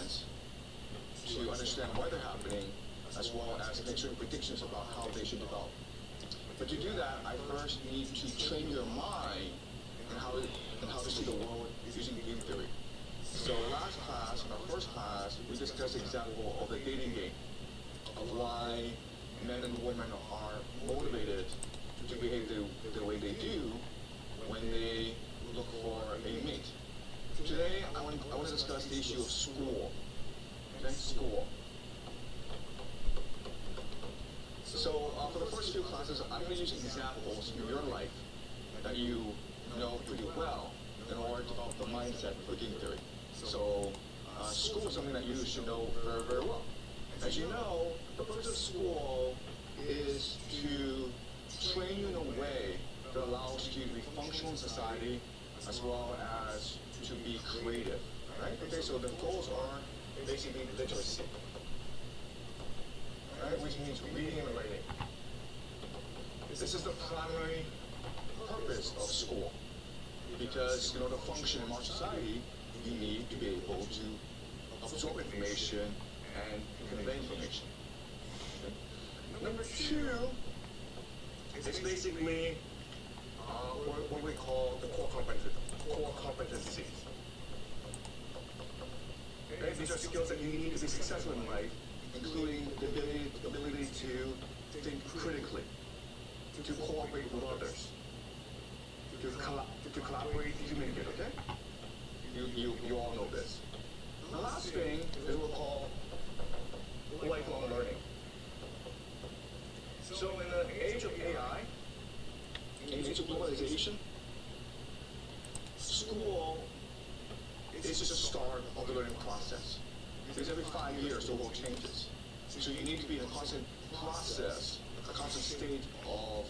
events to understand why they're happening, as well as make certain predictions about how they should develop. But to do that, I first need to train your mind and how to see the world using game theory. So last class, in our first class, we discussed the example of the dating game, of why men and women are motivated to behave the way they do when they look for a mate. Today, I want to discuss the issue of school. Okay, school. So for the first few classes, I'm going to use examples in your life that you know pretty well in order to develop the mindset for game theory. So school is something that you should know very, very well. As you know, the purpose of school is to train you in a way that allows you to be functional in society as well as to be creative, right? Okay, so the goals are basically literacy, right? Which means reading and writing. This is the primary purpose of school, because in order to function in our society, you need to be able to absorb information and convey information. Okay? Number two, it's basically what we call the core competencies. Okay? These are skills that you need to be successful in life, including the ability to think critically, to cooperate with others, to collaborate, to communicate, okay? You all know this. The last thing is what we call lifelong learning. So in the age of AI, in the age of globalization, school is just a start of the learning process. Because every 5 years the world changes. So you need to be in a constant process, a constant state of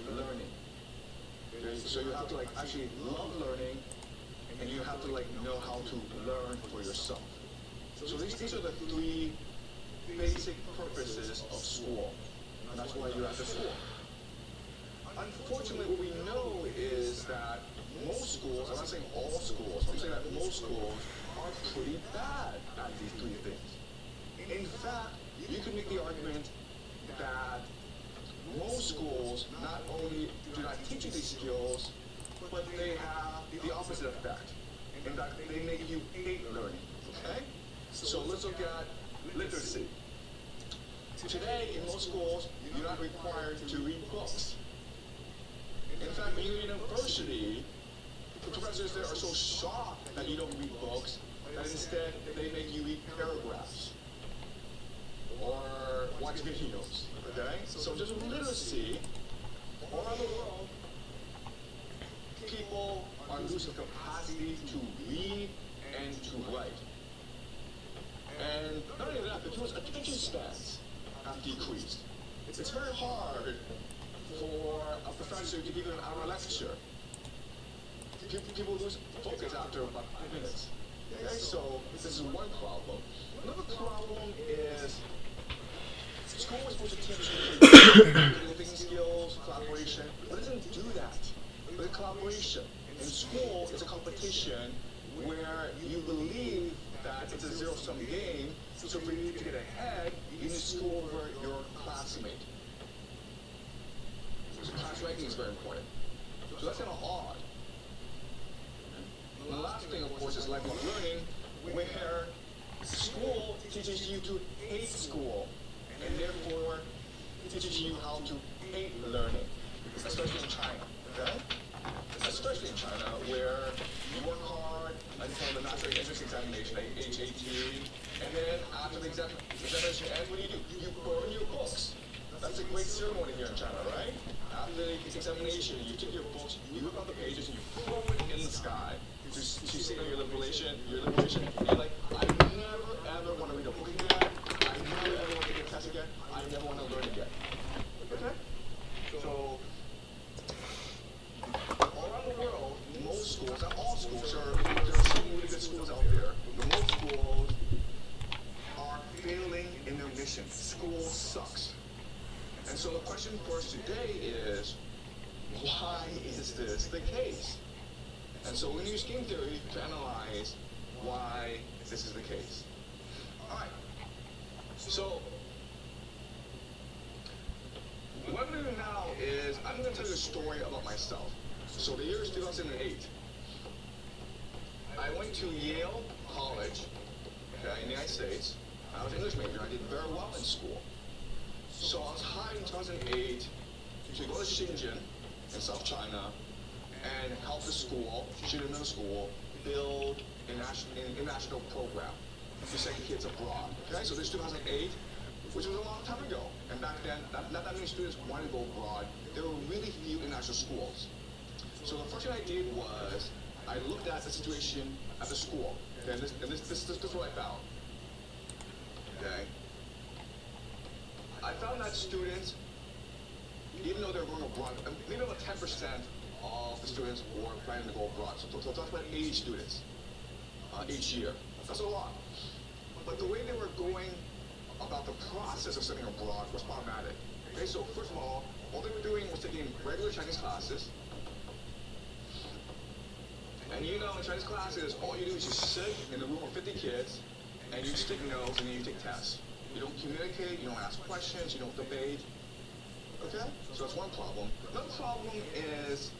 learning. Okay? So you have to actually love learning, and you have to know how to learn for yourself. So these are the three basic purposes of school. And that's why you're at the school. Unfortunately, what we know is that most schools, I'm not saying all schools, I'm saying that most schools are pretty bad at these three things. In fact, you can make the argument that most schools not only do not teach you these skills, but they have the opposite effect. In fact, they make you hate learning, okay? So let's look at literacy. Today, in most schools, you're not required to read books. In fact, when you're in university, the professors there are so shocked that you don't read books that instead they make you read paragraphs or watch videos, okay? So just literacy, all around the world, people are losing capacity to read and to write. And not only that, but people's attention spans have decreased. It's very hard for a professor to give you an hour lecture. People lose focus after about 5 minutes. Okay, so this is one problem. Another problem is school is supposed to teach you thinking skills, collaboration, but it doesn't do that. With collaboration in school, it's a competition where you believe that it's a zero-sum game, so for you to get ahead, you need to score over your classmate. So class ranking is very important. So that's kind of odd. And the last thing, of course, is lifelong learning, where school teaches you to hate school, and therefore teaches you how to hate learning, especially in China, okay? Especially in China, where you work hard until the national entrance examination, HAT, and then after the examination ends, what do? You burn your books. That's a great ceremony here in China, right? After the examination, you take your books, you rip out the pages, and you throw it in the sky to signal your liberation, and you're like, I never ever want to read a book again, I never ever want to take a test again, I never want to learn again. Okay? So, all around the world, most schools, not all schools, there are some really good schools out there, but most schools are failing in their mission. School sucks. And so the question for us today is, why is this the case? And so we're going to use game theory to analyze why this is the case. All right. So what I'm going to do now is I'm going to tell you a story about myself. So the year is 2008. I went to Yale College, okay, in the United States. I was an English major. I did very well in school. So I was hired in 2008 to go to Shenzhen in South China and help the school, Shenzhen Middle School, build an international program to send kids abroad. Okay, so this is 2008, which was a long time ago. And back then, not that many students wanted to go abroad. There were really few international schools. So the first thing I did was I looked at the situation at the school. Okay, and this is what I found. Okay. I found that students, even though they were going abroad, maybe about 10% of the students were planning to go abroad. So that's about 80 students each year. That's a lot. But the way they were going about the process of studying abroad was problematic. Okay, so first of all they were doing was taking regular Chinese classes. And you know, in Chinese classes, all you do is you sit in the room with 50 kids, and you stick notes, and then you take tests. You don't communicate, you don't ask questions, you don't debate. Okay? So that's one problem. Another problem is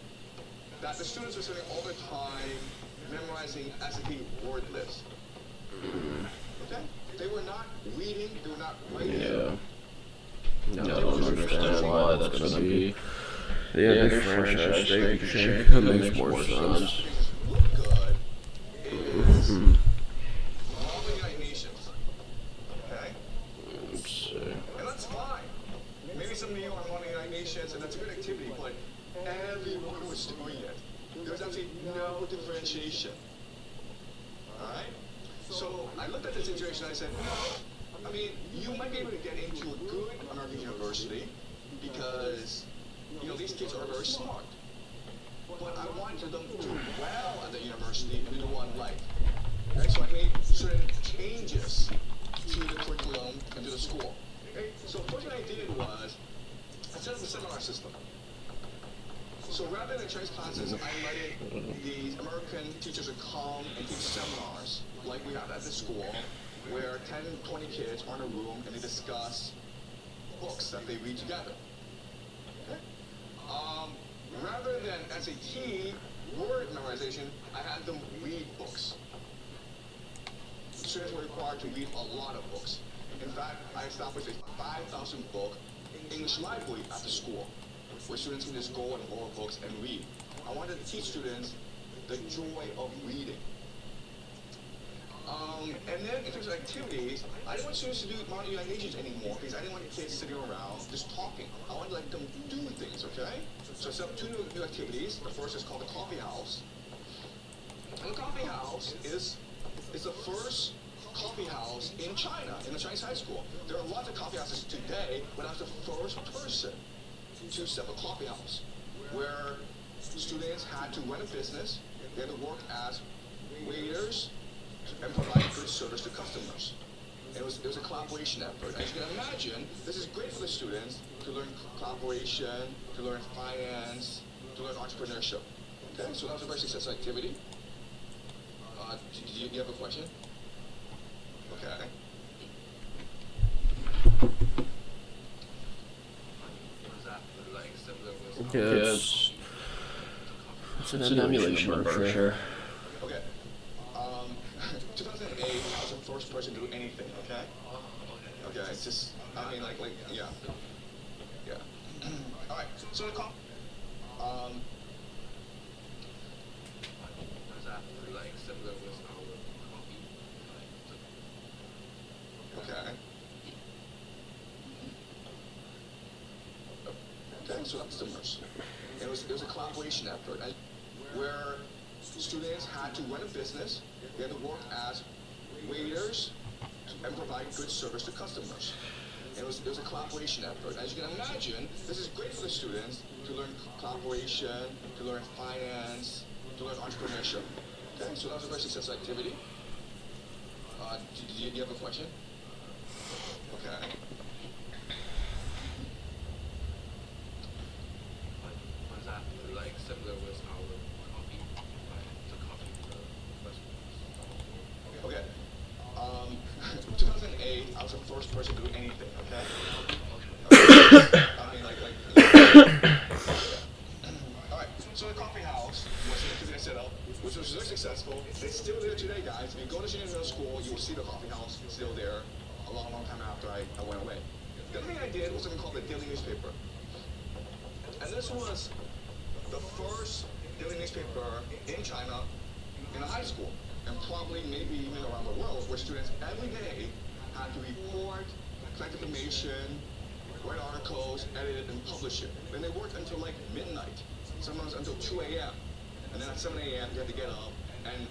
that the students are spending all their time memorizing SAT word lists. Okay? They were not reading, they were not writing. Yeah. No, I don't understand why that's gonna be. Yeah, the franchise steak shake makes more sense. Look good is all the United Nations. Okay? And that's fine. Maybe some of you are on the United Nations, and that's a good activity, but everyone was doing it. There was absolutely no differentiation. Alright? So I looked at the situation and I said, I mean, you might be able to get into a good American university because, you know, these kids are very smart. But I wanted them to do well at the university and be the one like. Okay, so I made certain changes to the curriculum and to the school. Okay, so the first thing I did was I set up a seminar system. So rather than Chinese classes, I invited the American teachers to come and teach seminars like we have at the school, where 10, 20 kids are in a room and they discuss books that they read together. Okay? Rather than SAT word memorization, I had them read books. Students were required to read a lot of books. In fact, I established a 5,000 book English library at the school, where students can just go and borrow books and read. I wanted to teach students the joy of reading. And then in terms of activities, I didn't want students to do modern United Nations anymore because I didn't want the kids sitting around just talking. I wanted to let them do things, okay? So I set up two new activities. The first is called the Coffee House. And the Coffee House is the first coffee house in China, in a Chinese high school. There are lots of coffee houses today, but I was the first person to set up a coffee house where students had to run a business, they had to work as waiters, and provide good service to customers. And it was a collaboration effort. As you can imagine, this is great for the students to learn collaboration, to learn finance, to learn entrepreneurship. Okay, so that was a very successful activity. Do you have a question? Okay. Yes. It's an emulation of Berkshire. Okay. 2008, I was the first person to do anything, okay? Okay, it's just, I mean, yeah. Yeah. Alright, so the call. Okay. Okay, so customers. It was a collaboration effort where students had to run a business, they had to work as waiters and provide good service to customers. And it was a collaboration effort. As you can imagine, this is great for the students to learn collaboration, to learn finance, to learn entrepreneurship. Okay, so that was a very successful activity. Do you have a question? Okay. Okay. 2008, was the first person to do anything, okay? I mean, Alright, so the coffee house was an activity set up, which was very successful. It's still there today, guys. If you go to Senior Middle School, you will see the coffee house still there a long, long time after I went away. The other thing I did was something called the daily newspaper. And this was the first daily newspaper in China in a high school, and probably maybe even around the world, where students every day had to report, collect information, write articles, edit it, and publish it. Then they worked until like midnight, sometimes until 2 a.m. And then at 7 a.m. you had to get up and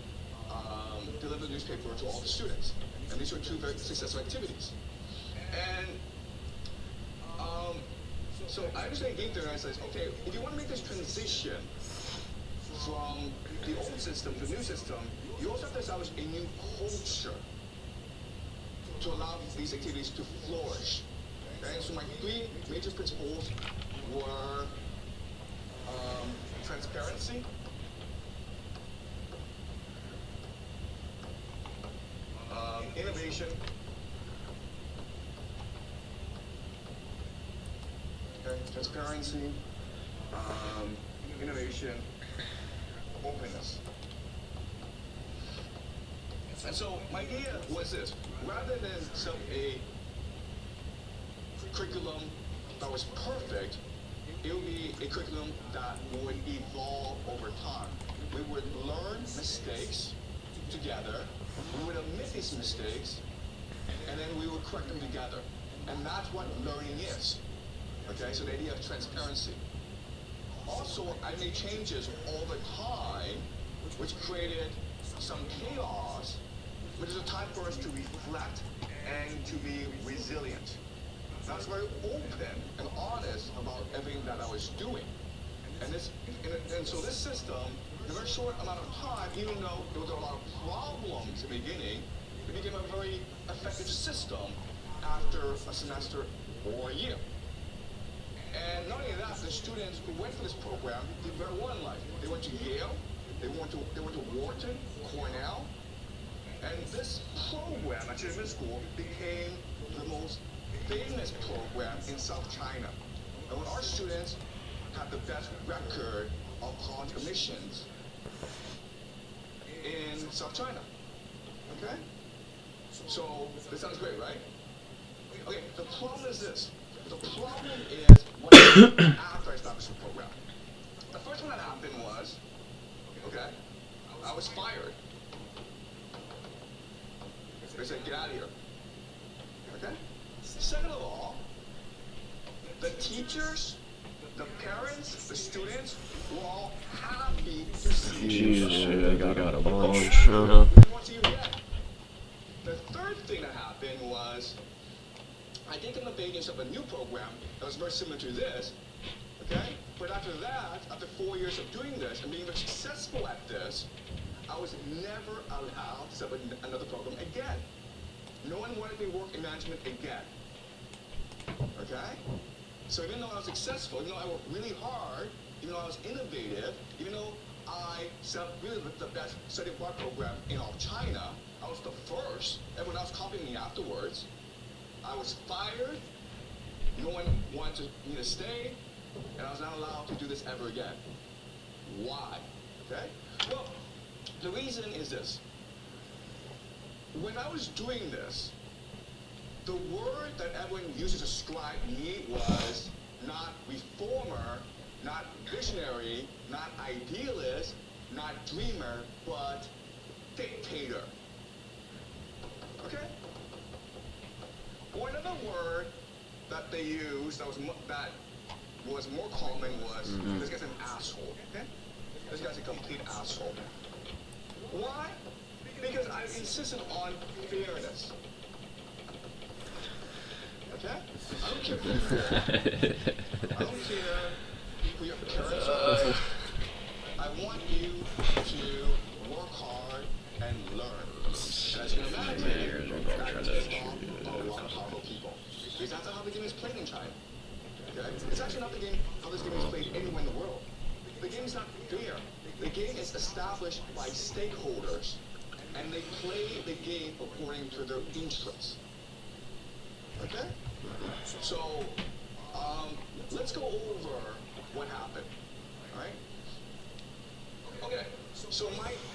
deliver the newspaper to all the students. And these were two very successful activities. And so I understand game theory, and I says, okay, if you want to make this transition from the old system to the new system, you also have to establish a new culture to allow these activities to flourish. Okay? So my three major principles were transparency, innovation, okay? Transparency, innovation, openness. And so my idea was this: rather than set up a curriculum that was perfect, it would be a curriculum that would evolve over time. We would learn mistakes together, we would admit these mistakes, and then we would correct them together. And that's what learning is. Okay, so the idea of transparency. Also, I made changes all the time, which created some chaos, which is a time for us to reflect and to be resilient. And I was very open and honest about everything that I was doing. And so this system, in a very short amount of time, even though there was a lot of problems in the beginning, it became a very effective system after a semester or a year. And not only that, the students who went for this program did very well in life. They went to Yale, they went to Wharton, Cornell, and this program at Senior Middle School became the most famous program in South China. And when our students had the best record of college admissions in South China. Okay? So this sounds great, right? Okay, the problem is this. The problem is what happened after I established the program. The first one that happened was, okay, I was fired. They said, get out of here. Okay? Second of all, the teachers, the parents, the students were all happy to see Jesus, you. I got a bunch. The third thing that happened was I did come up with a new program that was very similar to this, okay? But after that, after 4 years of doing this and being very successful at this, I was never allowed to set up another program again. No one wanted me to work in management again, okay? So even though I was successful, even though I worked really hard, even though I was innovative, even though I set up really the best study abroad program in all of China, I was the first. Everyone else copied me afterwards. I was fired. No one wanted me to stay, and I was not allowed to do this ever again. Why? Okay? Well, the reason is this. When I was doing this, the word that everyone used to describe me was not reformer, not visionary, not idealist, not dreamer, but dictator. Okay? Or another word that they used that was more common was, this guy's an asshole. Okay? This guy's a complete asshole. Why? Because I insisted on fairness. Okay? I don't care who you are. I don't care who your parents are. I want you to work hard and learn. And as you can imagine, that takes off a lot of powerful people. Because that's how the game is played in China. Okay? It's actually not how this game is played anywhere in the world. The game is not fair. The game is established by stakeholders, and they play the game according to their interests. Okay? So, let's go over what happened. Alright? Okay, so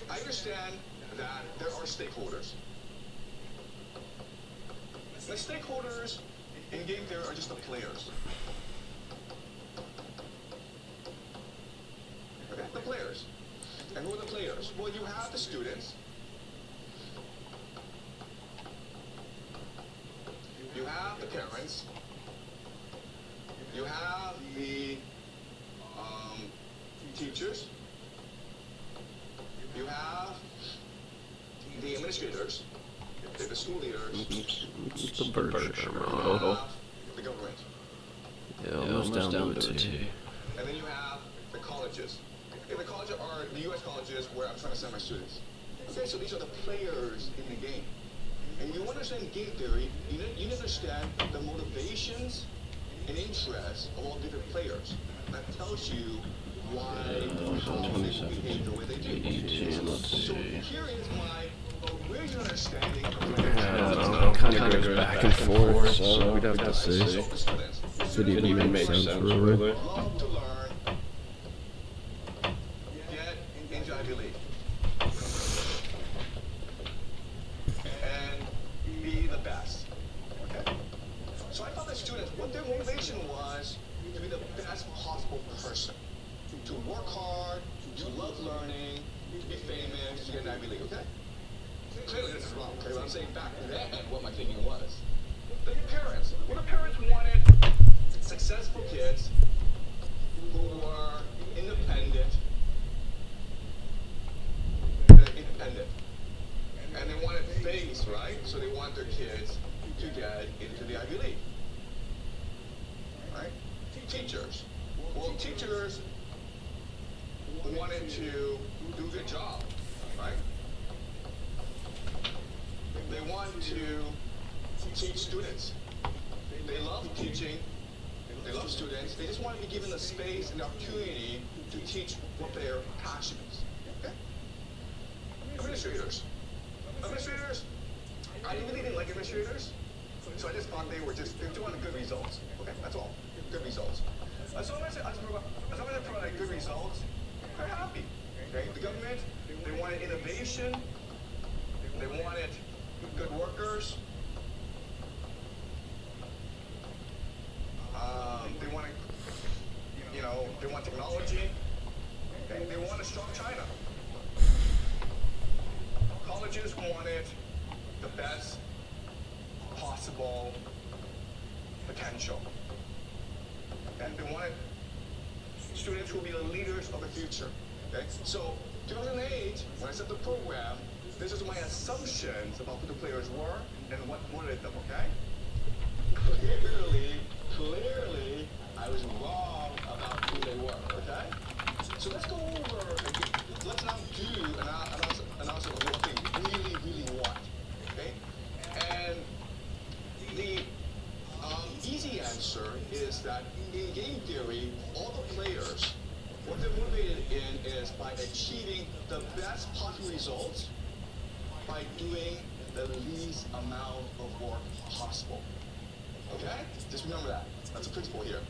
I understand that there are stakeholders. The stakeholders in game theory are just the players. Okay, the players. And who are the players? Well, you have the students. You have the parents. You have the teachers. You have the administrators. The school leaders. It's the bird shit, You have the government. Yeah, almost down to a T. And then you have the colleges. And the colleges are the U.S. colleges where I'm trying to send my students. Okay, so these are the players in the game. And you understand game theory, you need to understand the motivations and interests of all different players. That tells you why how they behave the way they do. So here is my original understanding of It kind of goes back and forth, so we'd have to see. If it even makes sense, really. Love to learn, get into Ivy League, and be the best. Okay? So I thought the students, what their motivation was to be the best possible person. To work hard, to love learning, to be famous, to get an Ivy League, okay? Clearly this is wrong, okay? But I'm saying back then what my thinking was. The parents. Well, the parents wanted successful kids who were independent. And they wanted face, right? So they want their kids to get into the Ivy League. Right? Teachers. Well, teachers wanted to do a good job, right? They want to teach students. They love teaching. They love students. They just want to be given the space and the opportunity to teach what their passion is. Okay? Administrators. I really didn't like administrators, so I just thought they were doing good results. Okay, that's all. Good results. As long as they provide good results, they're happy. Okay? The government, they wanted innovation. They wanted good workers. They wanted, they want technology. Okay? They want a strong China. Colleges wanted the best possible potential. And they wanted students who will be the leaders of the future. Okay? So, 2008, when I set the program, this is my assumptions about who the players were and what motivated them, okay? Clearly, I was wrong about who they were, okay? So let's go over, let's now do an analysis of what they really want, okay? And the easy answer is that in game theory, all the players, what they're motivated in is by achieving the best possible results by doing the least amount of work possible. Okay? Just remember that. That's a principle here.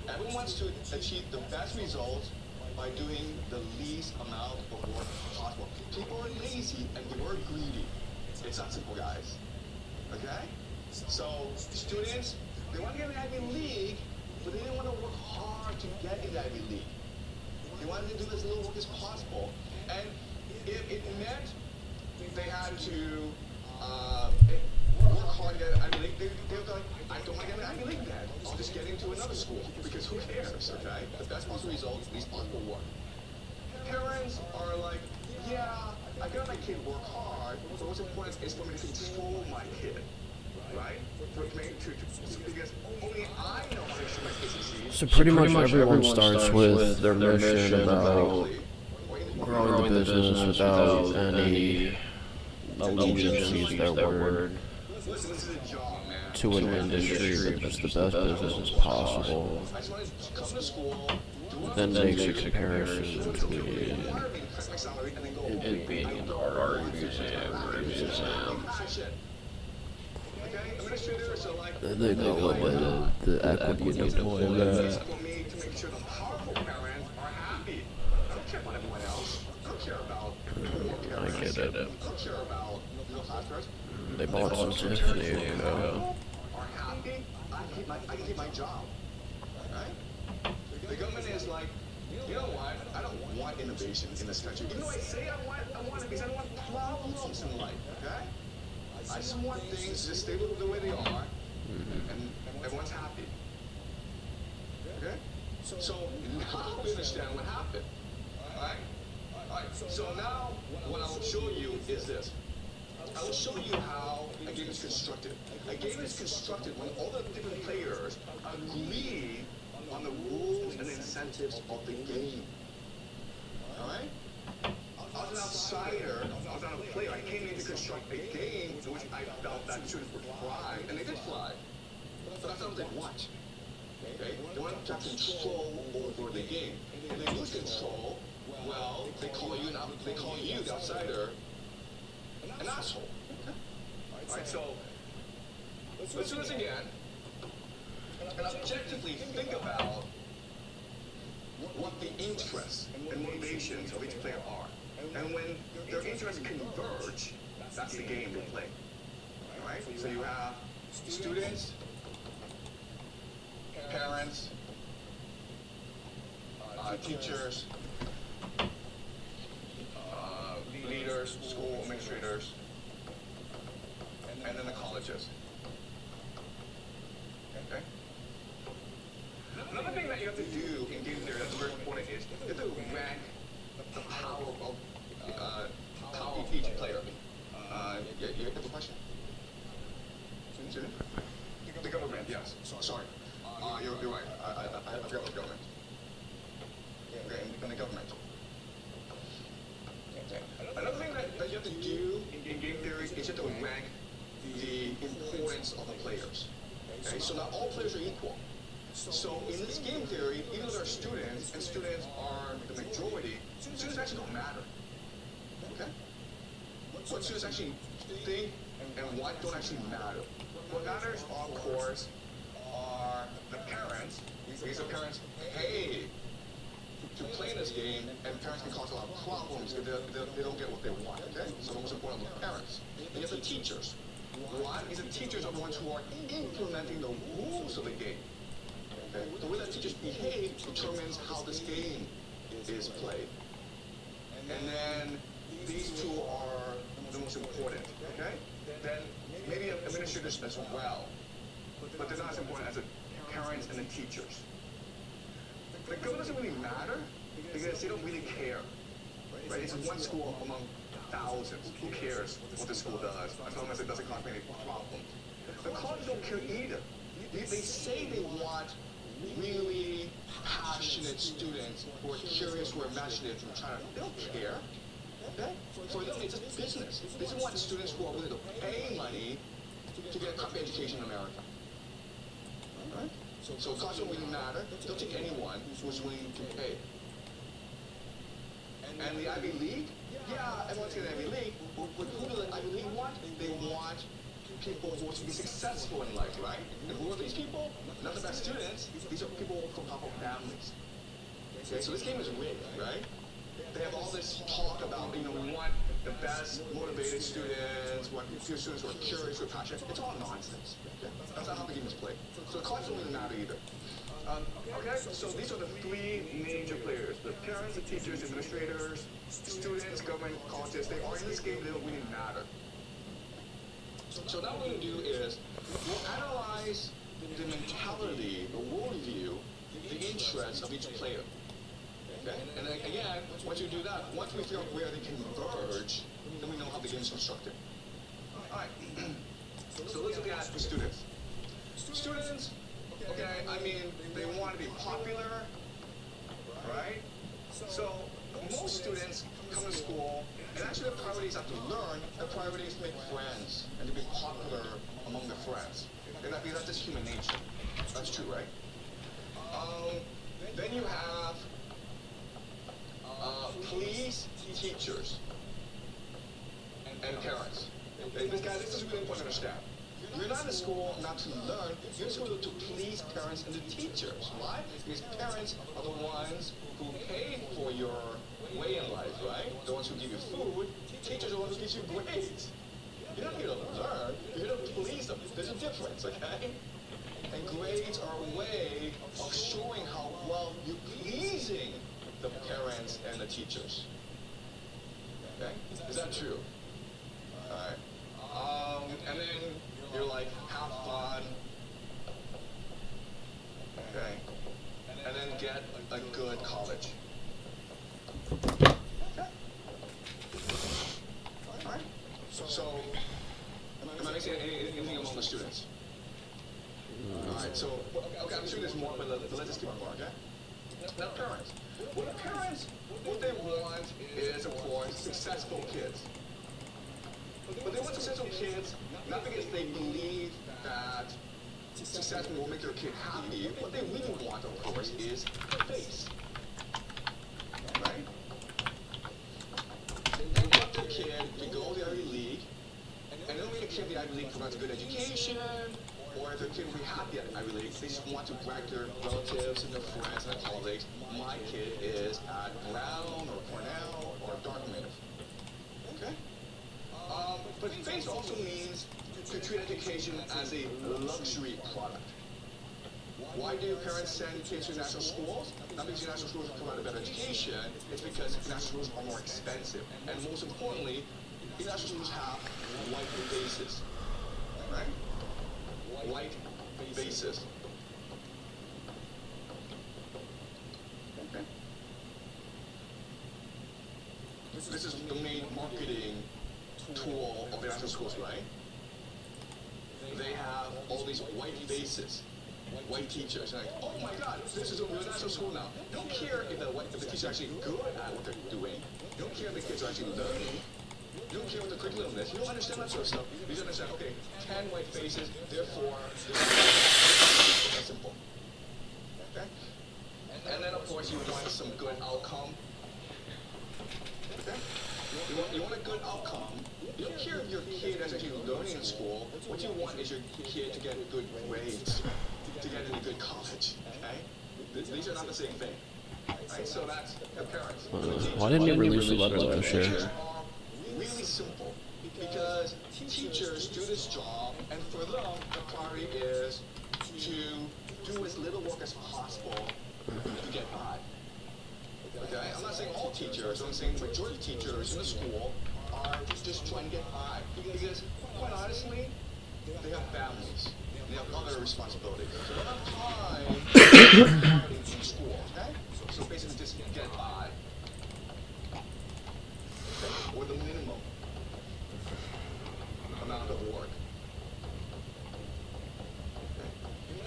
Everyone wants to achieve the best results by doing the least amount of work possible. People are lazy and they are greedy. It's that simple, guys. Okay? So, students, they want to get in the Ivy League, but they didn't want to work hard to get in the Ivy League. They wanted to do as little work as possible. And if it meant they had to work hard to get an Ivy League, they would go like, I don't want to get an Ivy League then. I'll just get into another school, because who cares, okay? The best possible results, least possible work. Parents are like, yeah, I got my kid work hard, but what's important is for me to control my kid, right? For me because only I know how to show my kids succeed. So pretty much everyone starts with their mission about growing the business without any allegiances, their word, Listen, this is a job, man. to an industry that's the best business possible, I just want to come to school, then makes a comparison between increase my salary, and then go it being an art museum or a museum. Okay? Administrators are like, They call it the equity deployment. it's for me to make sure the powerful parents are happy. I don't care about everyone else. I don't care about poor I parents. get it. I don't care about middle-class parents. They bought some Tiffany. Are happy, I can keep my job. Right? The government is like, you know what? I don't want innovation in this country. Even though I say I want it because I don't want problems in life. Okay? I just want things to stay the way they are, and everyone's happy. Okay? So now we understand what happened. Alright? Alright, so now what I will show you is this. I will show you how a game is constructed. A game is constructed when all the different players agree on the rules and incentives of the game. Alright? I was an outsider, I was not a player. I came in to construct a game in which I felt that students would fly, and they did fly. But I felt they want. Okay? They want to have control over the game. If they lose control, well, they call you, the outsider, an asshole. Okay? Alright, so let's do this again. And objectively think about what the interests and motivations of each player are. And when their interests converge, that's the game we play. Alright? So you have students, parents, teachers, leaders, school administrators, and then the colleges. Okay? Another thing that you have to do in game theory that's very important is you have to rank the power of each player. You have a question? Student? The government, yes. Sorry. You're right. I forgot the government. Okay, and the government. Okay. Another thing that you have to do in game theory is you have to rank the importance of the players. Okay, so not all players are equal. So in this game theory, even though there are students, and students are the majority, students actually don't matter. Okay? What students actually think and what don't actually matter. What matters, of course, are the parents. Because the parents pay to play this game, and parents can cause a lot of problems if they don't get what they want. Okay? So the most important are the parents. And you have the teachers. Why? Because the teachers are the ones who are implementing the rules of the game. Okay? The way that teachers behave determines how this game is played. And then these two are the most important. Okay? Then maybe administrators as well. But they're not as important as the parents and the teachers. The government doesn't really matter because they don't really care. Right? It's one school among thousands. Who cares what the school does as long as it doesn't cause any problems? The colleges don't care either. They say they want really passionate students who are curious, who are imaginative, who are trying to. They don't care. Okay? For them, it's just business. They just want students who are willing to pay money to get a copy education in America. All right? So costs don't really matter. They'll take anyone who's willing to pay. And the Ivy League? Yeah, everyone's getting Ivy League. But who do the Ivy League want? They want people who want to be successful in life, right? And who are these people? Not the best students. These are people from powerful families. Okay, so this game is rigged, right? They have all this talk about, we want the best motivated students, we want students who are curious, who are passionate. It's all nonsense. Okay? That's not how the game is played. So the colleges don't really matter either. Okay, so these are the three major players. The parents, the teachers, administrators, students, government, colleges. They are in this game, they don't really matter. So now what we're going to do is we'll analyze the mentality, the worldview, the interests of each player. Okay? And then again, once you do that, once we figure out where they converge, then we know how the game is constructed. Alright. So let's look at the students. Students, okay, I mean, they want to be popular, right? So most students come to school, and actually their priority is not to learn, their priority is to make friends and to be popular among their friends. And that's just human nature. That's true, right? Then you have police, teachers, and parents. Okay, this is really important to understand. You're not in school not to learn, you're in school to please parents and the teachers. Why? Because parents are the ones who pay for your way in life, right? The ones who give you food. Teachers are the ones who give you grades. You're not here to learn, you're here to please them. There's a difference, okay? And grades are a way of showing how well you're pleasing the parents and the teachers. Okay? Is that true? Alright. And then you're like, have fun. Okay. And then get a good college. Okay. Alright. So, am I missing anything among the students? Alright, so, okay, I'm sure there's more, but let's just keep on going, okay? Now, parents. Well, the parents, what they want is, of course, successful kids. But they want successful kids not because they believe that success will make their kid happy. What they really want, of course, is face. Right? They want their kid to go to the Ivy League, and they don't want a kid in the Ivy League provides a good education, or if their kid will be happy at Ivy League. They just want to brag to their relatives and their friends and their colleagues, my kid is at Brown or Cornell or Dartmouth. Okay? But face also means to treat education as a luxury product. Why do parents send kids to national schools? Not because national schools provide a better education, it's because national schools are more expensive. And most importantly, national schools have white faces. Right? White faces. Okay. This is the main marketing tool of the national schools, right? They have all these white faces, white teachers, and like, oh my God, this is a real national school now. Don't care if the teachers are actually good at what they're doing. Don't care if the kids are actually learning. Don't care what the curriculum is. You don't understand that sort of stuff. You just understand, okay, 10 white faces, therefore, that's simple. Okay? And then, of course, you want some good outcome. Okay? You want a good outcome. You don't care if your kid is actually learning in school. What you want is your kid to get good grades, to get into good college. Okay? These are not the same thing. Right? So that's the parents. Why didn't you release the letter that I shared? Teachers are really simple because teachers do this job, and for them, the priority is to do as little work as possible to get by. Okay? I'm not saying all teachers, I'm saying the majority of teachers in the school are just trying to get by. Because, quite honestly, they have families. They have other responsibilities. So they don't have time in school, okay? So basically just get by. Okay? Or the minimum amount of work.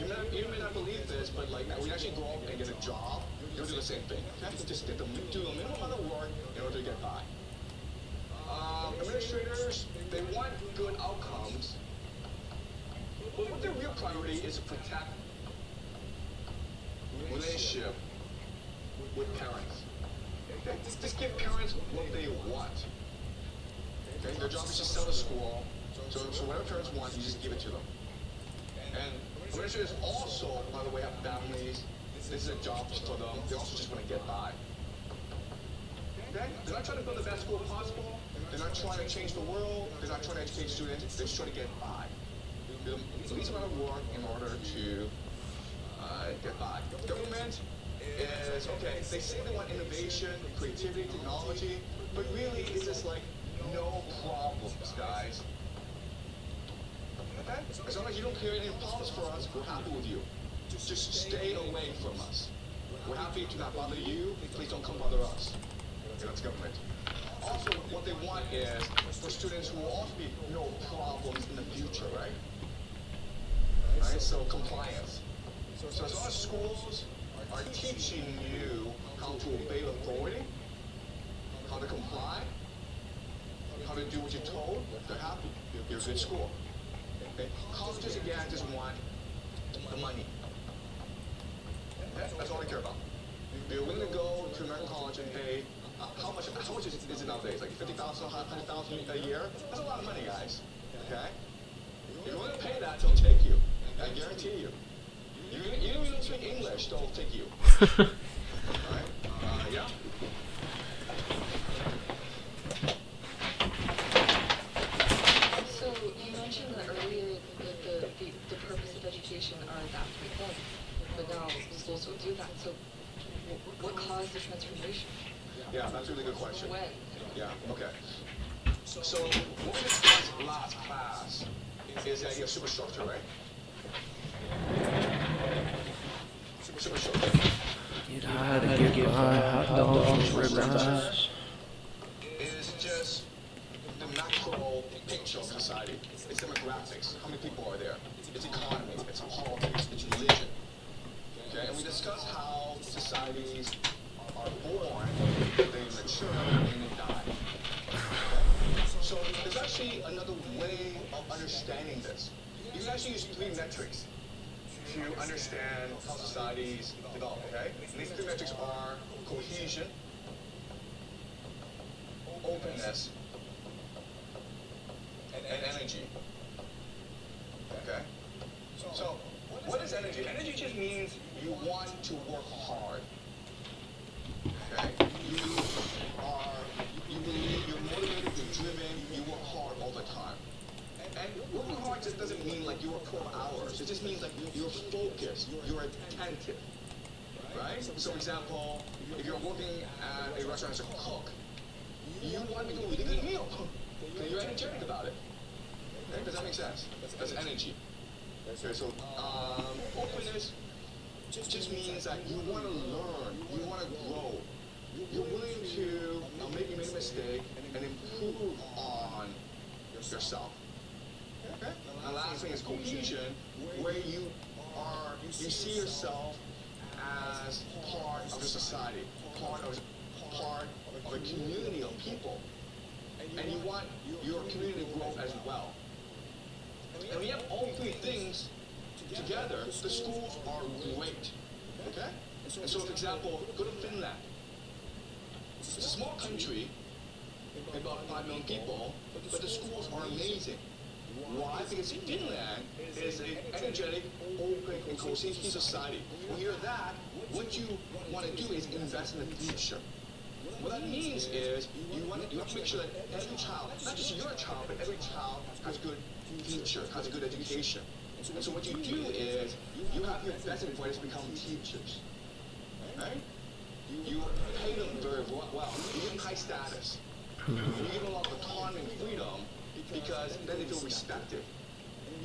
Okay? You may not believe this, but like when you actually grow up and get a job, you'll do the same thing. Okay? Just do the minimum amount of work in order to get by. Administrators, they want good outcomes, but what their real priority is to protect relationship with parents. Okay? Just give parents what they want. Okay? Their job is to sell the school, so whatever parents want, you just give it to them. And administrators also, by the way, have families. This is a job for them. They also just want to get by. Okay? They're not trying to build the best school possible. They're not trying to change the world. They're not trying to educate students. They're just trying to get by. The least amount of work in order to get by. Government is, okay, they say they want innovation, creativity, technology, but really it's just like no problems, guys. Okay? As long as you don't create any problems for us, we're happy with you. Just stay away from us. We're happy to not bother you. Please don't come bother us. Okay, that's government. Also, what they want is for students who will also be no problems in the future, right? Right? So compliance. So as long as schools are teaching you how to obey authority, how to comply, how to do what you're told, they're happy. You're a good school. Okay? Colleges, again, just want the money. Okay? That's all they care about. If you're willing to go to American college and pay, how much is it nowadays? Like $50,000, $100,000 a year? That's a lot of money, guys. Okay? If you're willing to pay fish, they'll take you. Alright? Yeah? So you mentioned that earlier that the purpose of education are adaptive things, but now schools don't do that. So what caused the transformation? Yeah, that's a really good question. When? Yeah, okay. So what we discussed last class is the idea of superstructure, right? Superstructure You'd had to get by hot dogs, ribeyes. is just the macro picture of society. It's demographics, how many people are there. It's economy, it's politics, it's religion. Okay, and we discussed how societies are born, they mature, and they die. So there's actually another way of understanding this. You can actually use 3 metrics to understand how societies develop, okay? And these 3 metrics are cohesion, openness, and energy. Okay? So, what is energy? Energy just means you want to work hard. Okay? You believe, you're motivated, you're driven, you work hard all the time. And working hard just doesn't mean like you work 12 hours. It just means like you're focused, you're attentive. Right? So, for example, if you're working at a restaurant as a cook, you want to make a really good meal. Okay? You're energetic about it. Okay? Does that make sense? That's energy. Okay, so openness just means that you want to learn, you want to grow. You're willing to maybe make a mistake and improve on yourself. Okay? And the last thing is cohesion, where you see yourself as part of the society, part of a community of people, and you want your community to grow as well. And when you have all 3 things together, the schools are great. Okay? And so, for example, go to Finland. It's a small country, about 5 million people, but the schools are amazing. Why? Because Finland is an energetic, open, and cohesive society. When you hear that, what you want to do is invest in the future. What that means is you have to make sure that every child, not just your child, but every child has good future, has a good education. And so what you do is you have your best employees become teachers. Right? You pay them very well. You give them high status. You give them a lot of autonomy and freedom because then they feel respected.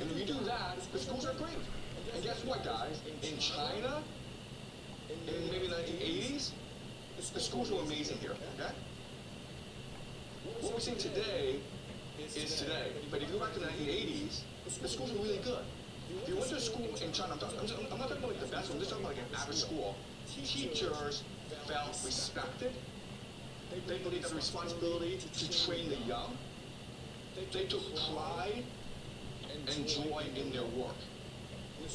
And if you do that, the schools are great. And guess what, guys? In China, in maybe the 1980s, the schools were amazing here, okay? What we're seeing today is today. But if you go back to the 1980s, the schools were really good. If you went to a school in China, I'm not talking about like the best one, I'm just talking about like an average school. Teachers felt respected. They believed in the responsibility to train the young. They took pride and joy in their work.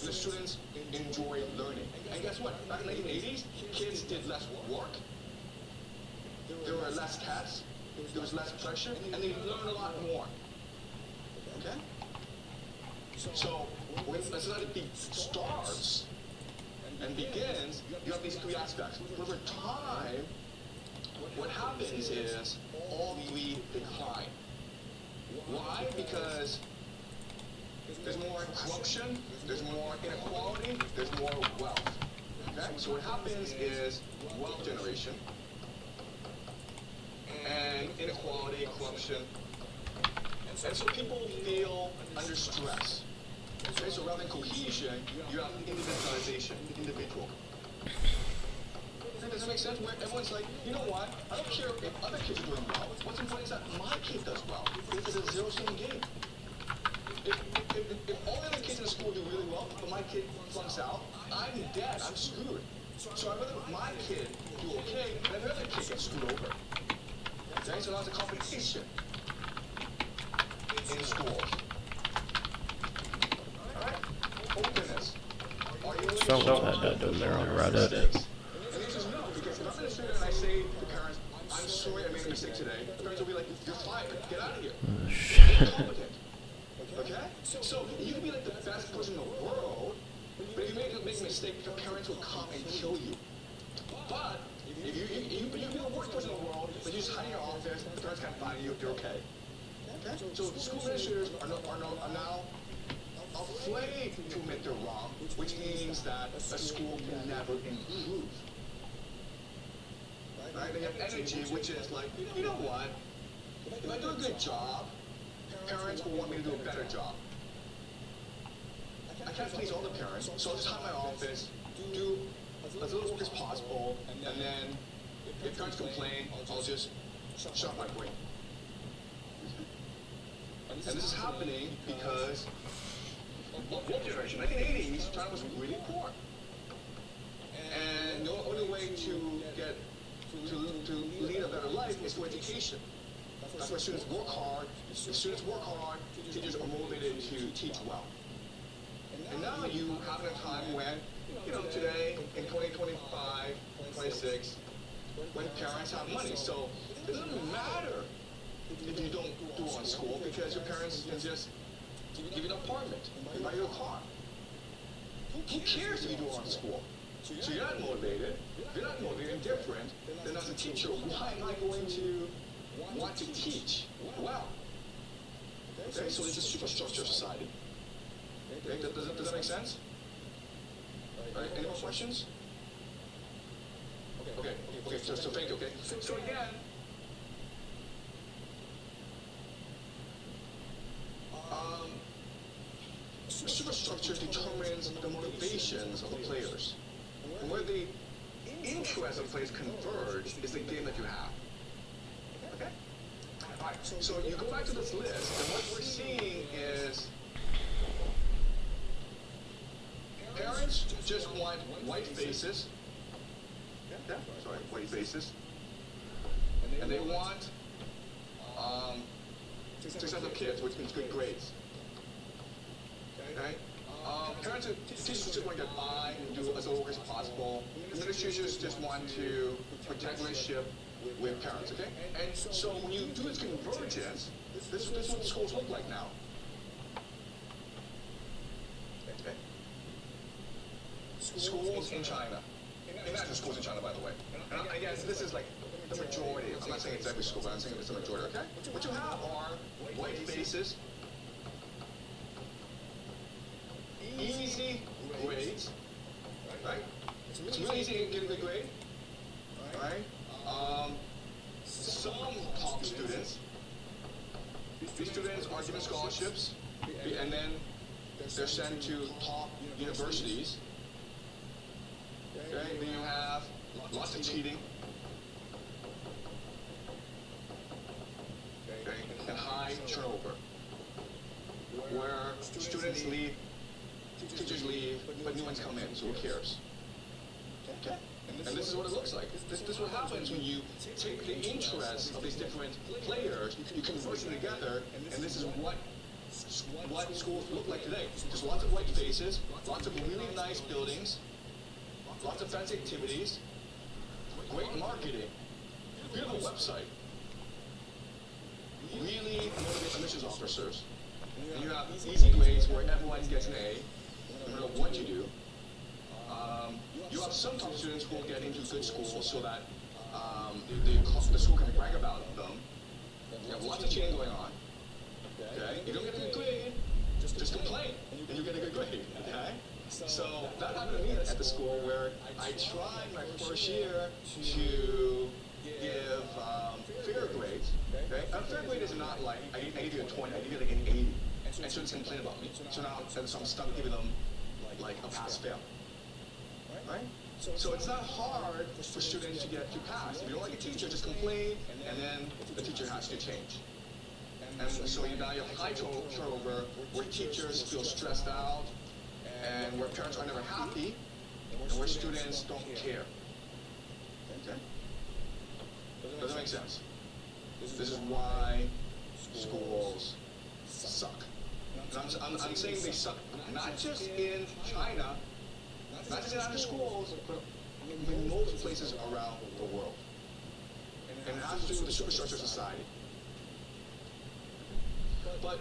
The students enjoyed learning. And guess what? Back in the 1980s, kids did less work. There were less tests. There was less pressure. And they learned a lot more. Okay? So, when a society starts and begins, you have these 3 aspects. Over time, what happens is all 3 decline. Why? Because there's more corruption, there's more inequality, there's more wealth. Okay? So what happens is wealth generation and inequality, corruption. And so people feel under stress. Okay? So rather than cohesion, you have individualization, individual. Does that make sense? Where everyone's like, you know what? I don't care if other kids are doing well. What's important is that my kid does well. It's a zero-sum game. If all the other kids in the school do really well, but my kid flunks out, I'm dead. I'm screwed. So I'd rather my kid do okay than the other kid gets screwed over. Okay? So now it's a competition in schools. Alright? Openness. Are you Someone had that done there on Reddit. And the answer is no, because if I'm in a student and I say to parents, I'm sorry I made a mistake today, the parents will be like, you're fired, get out of here. You're incompetent. Okay? So you can be like the best person in the world, But if you make a mistake, your parents will come and kill you. But if you be the worst person in the world, but you just hide in your office, the parents can't find you, you're okay. Okay? So school administrators are now afraid to admit they're wrong, which means that a school can never improve. Right? They have energy, which is like, you know what? If I do a good job, parents will want me to do a better job. I can't please all the parents, so I'll just hide in my office, do as little work as possible, and then if parents complain, I'll just shut my brain. And this is happening because of one generation. 1980s, China was really poor. And the only way to get to lead a better life is through education. That's why students work hard. If students work hard, teachers are motivated to teach well. And now you have a time when, today, in 2025, 26, when parents have money. So it doesn't matter if you don't do well in school because your parents can just give you an apartment and buy you a car. Who cares if you do well in school? So you're not motivated. If you're not motivated and different, then as a teacher, why am I going to want to teach well? Okay, so it's a superstructure society. Okay, does that make sense? All right, any more questions? Okay, so thank you, okay? So again, superstructure determines the motivations of the players. And where the interests of players converge is the game that you have. Okay? All right, so you go back to this list, and what we're seeing is parents just want white faces. Yeah, sorry, white faces. And they want successful kids, which means good grades. Okay? Parents and teachers just want to get by and do as little work as possible. Administrators just want to protect relationship with parents, okay? And so when you do this convergence, this is what schools look like now. Okay? Schools in China. Imagine schools in China, by the way. And again, this is like the majority. I'm not saying it's every school, but I'm saying it's the majority, okay? What you have are white faces, easy grades, right? It's really easy to get a good grade, right? Some top students, these students are given scholarships, and then they're sent to top universities. Okay, then you have lots of cheating, okay, and high turnover, where students leave, teachers leave, but new ones come in, so who cares? Okay? And this is what it looks like. This is what happens when you take the interests of these different players, you converge them together, and this is what schools look like today. Just lots of white faces, lots of really nice buildings, lots of fancy activities, great marketing, beautiful website, really motivated admissions officers. And you have easy grades where everyone gets an A, no matter what you do. You have some top students who will get into good schools so that the school can brag about them. You have lots of cheating going on. Okay? You don't get a good grade, just complain, and you get a good grade. Okay? So that happened to me at the school where I tried my first year to give fair grades. Okay? And fair grade is not like I need to get a 20, I need to get an 80. And students complain about me. So now I'm stuck giving them like a pass-fail. Right? So it's not hard for students to get to pass. If you don't like a teacher, just complain, and then the teacher has to change. And so now you have high turnover, where teachers feel stressed out, and where parents are never happy, and where students don't care. Okay? Does that make sense? This is why schools suck. And I'm saying they suck not just in China, not just in other schools, but in most places around the world. And it has to do with the superstructure society. But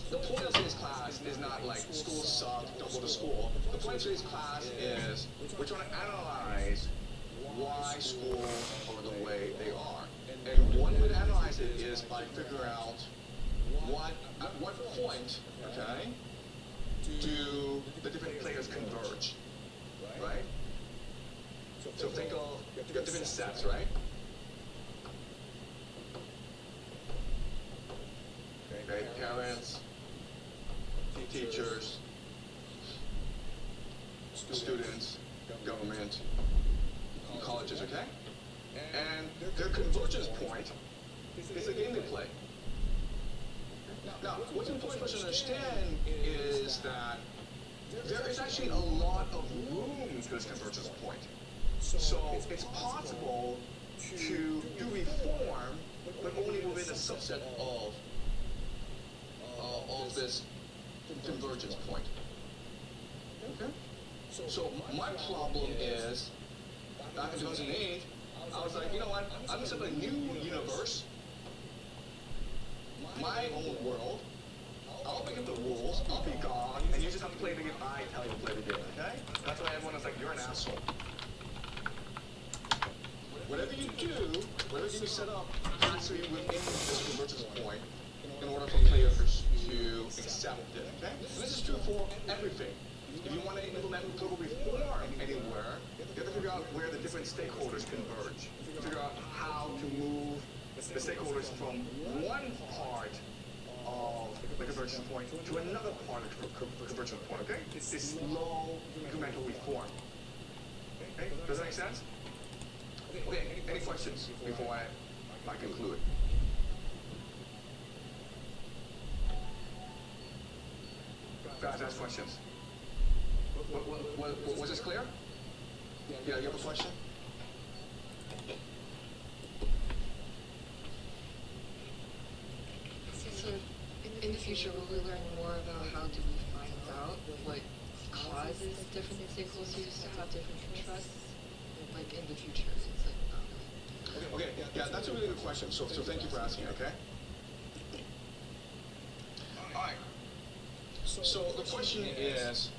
the point of today's class is not like school sucked, don't go to school. The point of today's class is we're trying to analyze why schools are the way they are. And one way to analyze it is by figuring out at what point, okay, do the different players converge, right? So think of, you got different sets, right? Okay, parents, teachers, students, government, colleges, okay? And their convergence point is the game they play. Now, what's important for us to understand is that there is actually a lot of room to this convergence point. So it's possible to do reform, but only within a subset of this convergence point. Okay? So my problem is, back in 2008, I was like, you know what, I'm gonna set up a new universe, my own world. I'll make up the rules, I'll be gone, and you just have to play the game I tell you to play the game, okay? That's why everyone is like, you're an asshole. Whatever you do, whatever you set up, has to be within this convergence point in order for players to accept it, okay? And this is true for everything. If you want to implement global reform anywhere, you have to figure out where the different stakeholders converge. Figure out how to move the stakeholders from one part of the convergence point to another part of the convergence point, okay? It's this slow incremental reform. Okay? Does that make sense? Okay, any questions before I conclude? Guys, ask questions. Was this clear? Yeah, you have a question? So, in the future, will we learn more about how do we find out what causes different stakeholders to have different interests? Like in the future, it's like not really. Okay, yeah, that's a really good question. So thank you for asking, okay? All right. So the question is,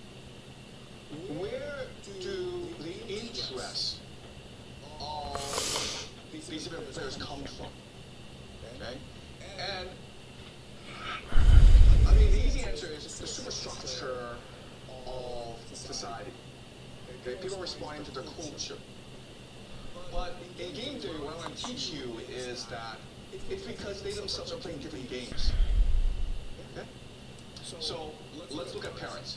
where do the interests of these different players come from? Okay? And, I mean, the easy answer is the superstructure of society. Okay? People responding to their culture. But in game theory, what I want to teach you is that it's because they themselves are playing different games. Okay? So let's look at parents.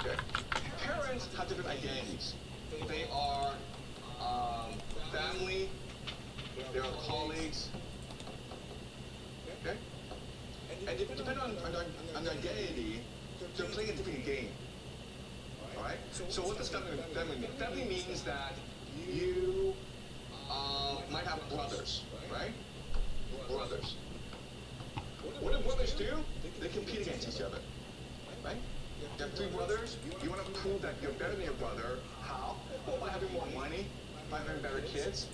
Okay. Parents have different identities. They are family, they are colleagues. Okay? And depending on their identity, they're playing a different game. Alright? So what does family mean? Family means that you might have brothers, right? Brothers. What do brothers do? They compete against each other, right? You have three brothers, you want to prove that you're better than your brother. How? Well, by having more money, by having better kids,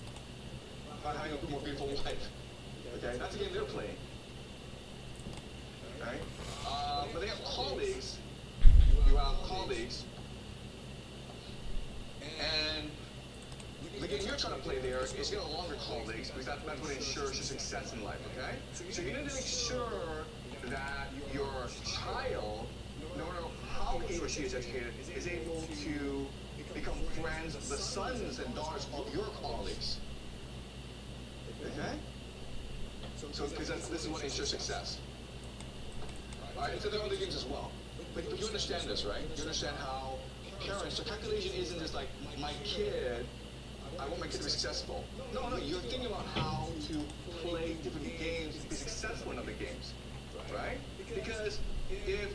by having a more beautiful wife. Okay, that's the game they're playing. Okay? But they have colleagues. You have colleagues. And the game you're trying to play there is get along with colleagues because that's what ensures your success in life, okay? So you need to make sure that your child, no matter how he or she is educated, is able to become friends with the sons and daughters of your colleagues. Okay? So, because this is what ensures success. Alright, and so there are other games as well. But you understand this, right? You understand how parents, the calculation isn't just like, my kid, I want my kid to be successful. No, you're thinking about how to play different games to be successful in other games, right? Because if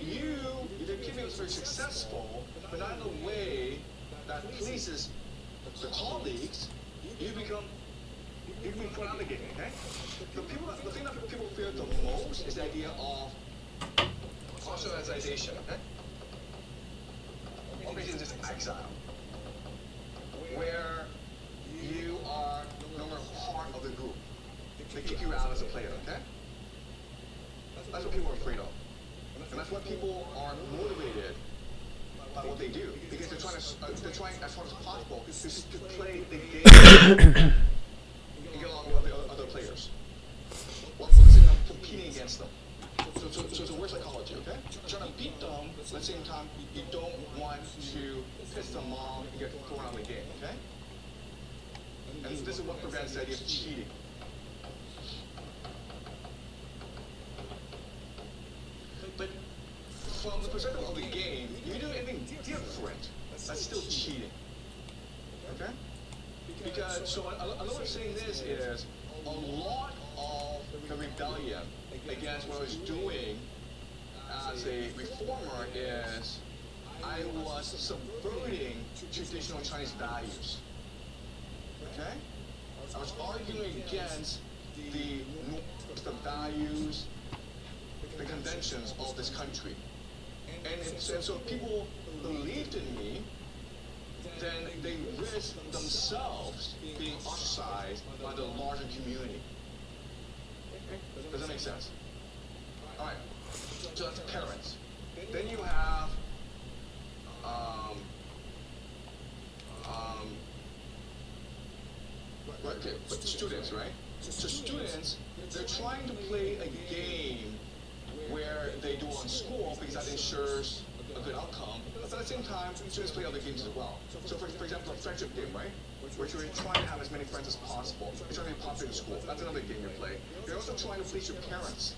your kid becomes very successful, but not in a way that pleases the colleagues, you can be put out of the game, okay? The thing that people fear the most is the idea of ostracization, okay? Or basically just exile, where you are no longer part of the group. they kick you out as a player, okay? That's what people are afraid of. And that's why people are motivated by what they do. Because they're trying as hard as possible to play the game and get along with the other players. While focusing on competing against them. So it's a word psychology, okay? You're trying to beat them, but at the same time, you don't want to piss them off and get thrown out of the game, okay? And this is what prevents the idea of cheating. But from the perspective of the game, if you do anything different, that's still cheating, okay? Because, so another way of saying this is, a lot of the rebellion against what I was doing as a reformer is I was subverting traditional Chinese values. Okay? I was arguing against the values, the conventions of this country. And so if people believed in me, then they risked themselves being ostracized by the larger community. Does that make sense? Alright, so that's parents. Then you have, okay, but students, right? So students, they're trying to play a game where they do well in school because that ensures a good outcome. But at the same time, students play other games as well. So for example, a friendship game, right? Where you're trying to have as many friends as possible. You're trying to be popular in school. That's another game you play. You're also trying to please your parents.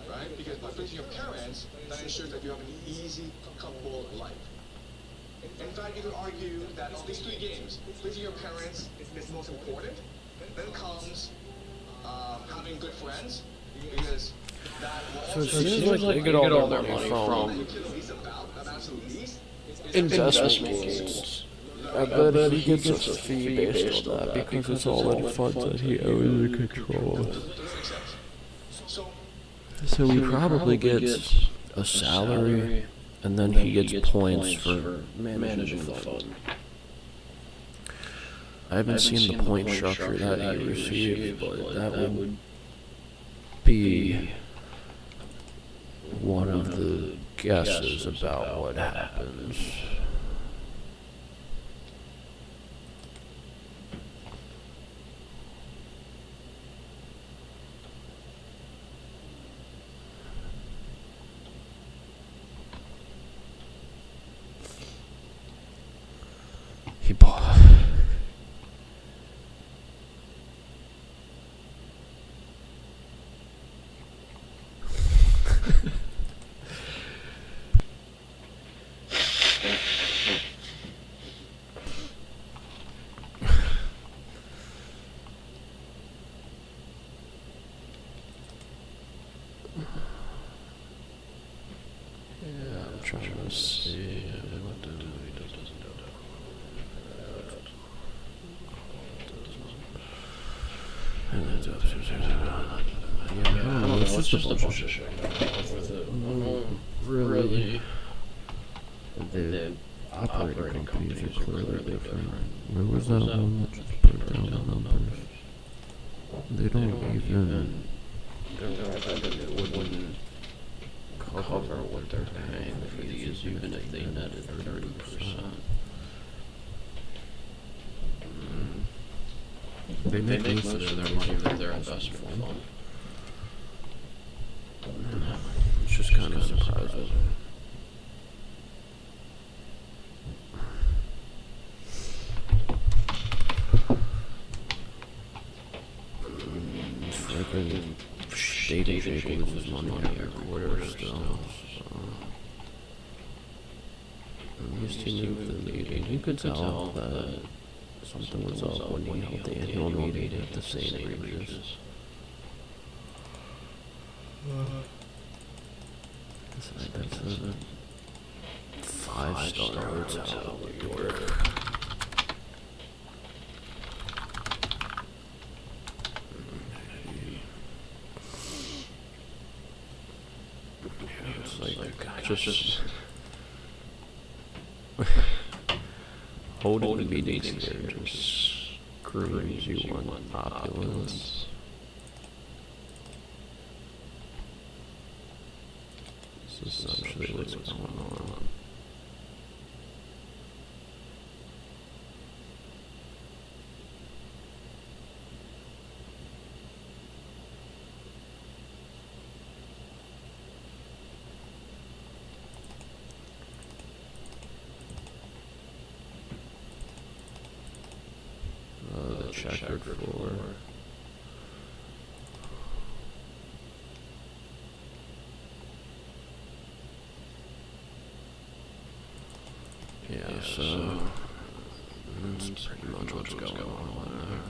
Right? Because by pleasing your parents, that ensures that you have an easy, comfortable life. In fact, you could argue that of these three games, pleasing your parents is the most important. Then comes having good friends, because that will So it seems like they get all their money from investment games. I bet he gets a fee based on that because it's all in funds that he owns and controls. So he probably gets a salary, and then he gets points for managing the fund. I haven't seen the point structure that he received, but that would be one of the guesses about what happens. He bought. Yeah, I'm trying to see what the he doesn't do. Yeah, it's just a bullshit. Really, the operating companies are clearly different. Where was that one that just put down the numbers? They don't even. It wouldn't cover what they're paying for these, even if they netted 30%. They make most of their money from their investment fund. It's just kind of surprising. Freaking Shady Shake loses money every quarter still. So. At least he moved the meeting. You could tell that something was up when he held the annual meeting at the St. Regis. That's a 5-star hotel in New York. It's like just holding the meetings here just screams you want opulence. essentially what's going on. The checkered floor. Yeah, so that's pretty much what's going on there.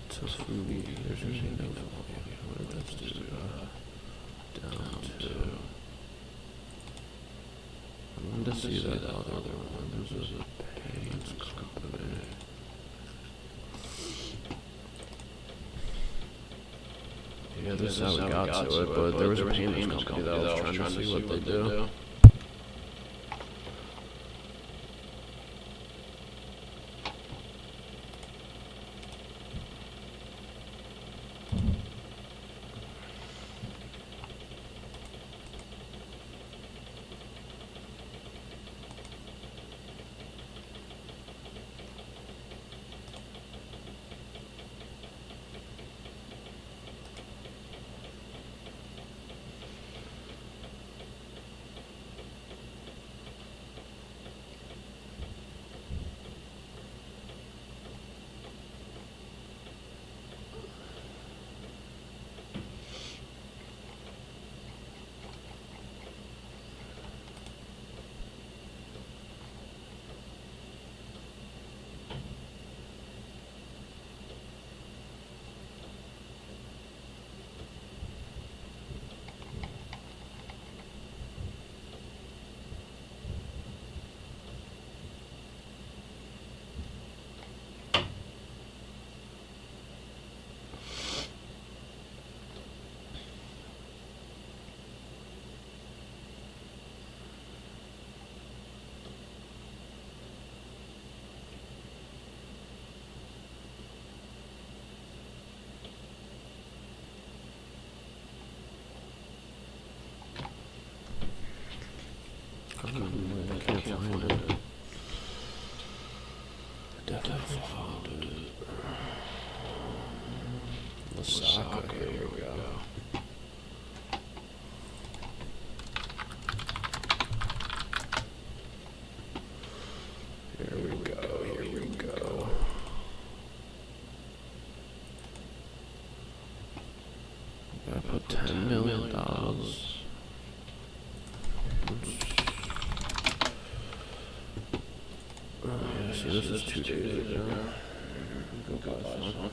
Tofumi, there's usually no what let's do down to. I wanted to see that other one. There's a paints company. Yeah, this is how we got to it, but there was a payments company that I was trying to see what they do. I can't find it. Definitely found it. Lasaka, here we go. Here we go. I put $10 million. Yeah, see, this is 2 days ago. Go buy some.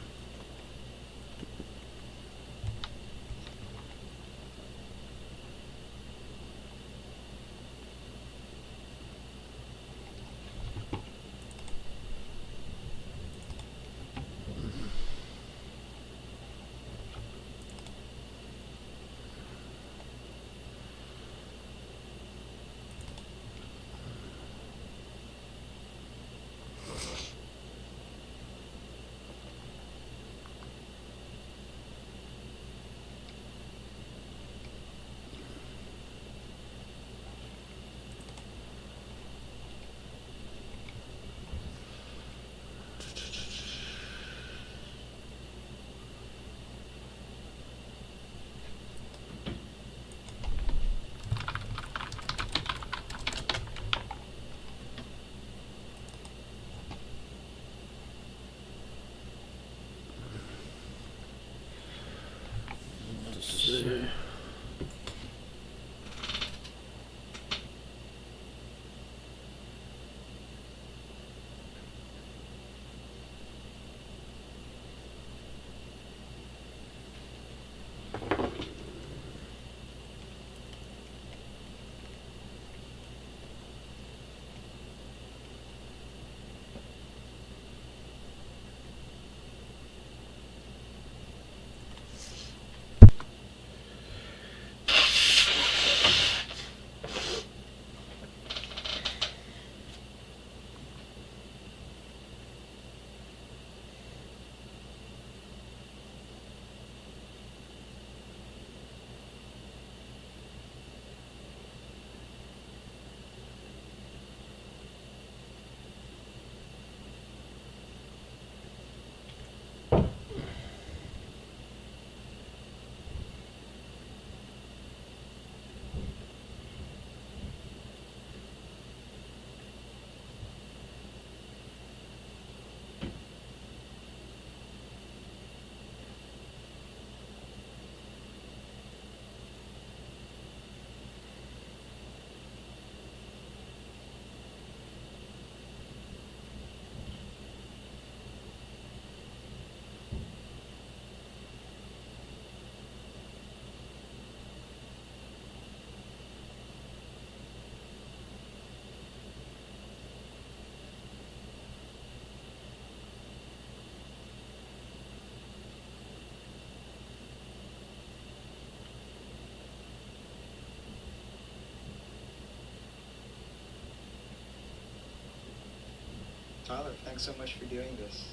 Tyler, thanks so much for doing this.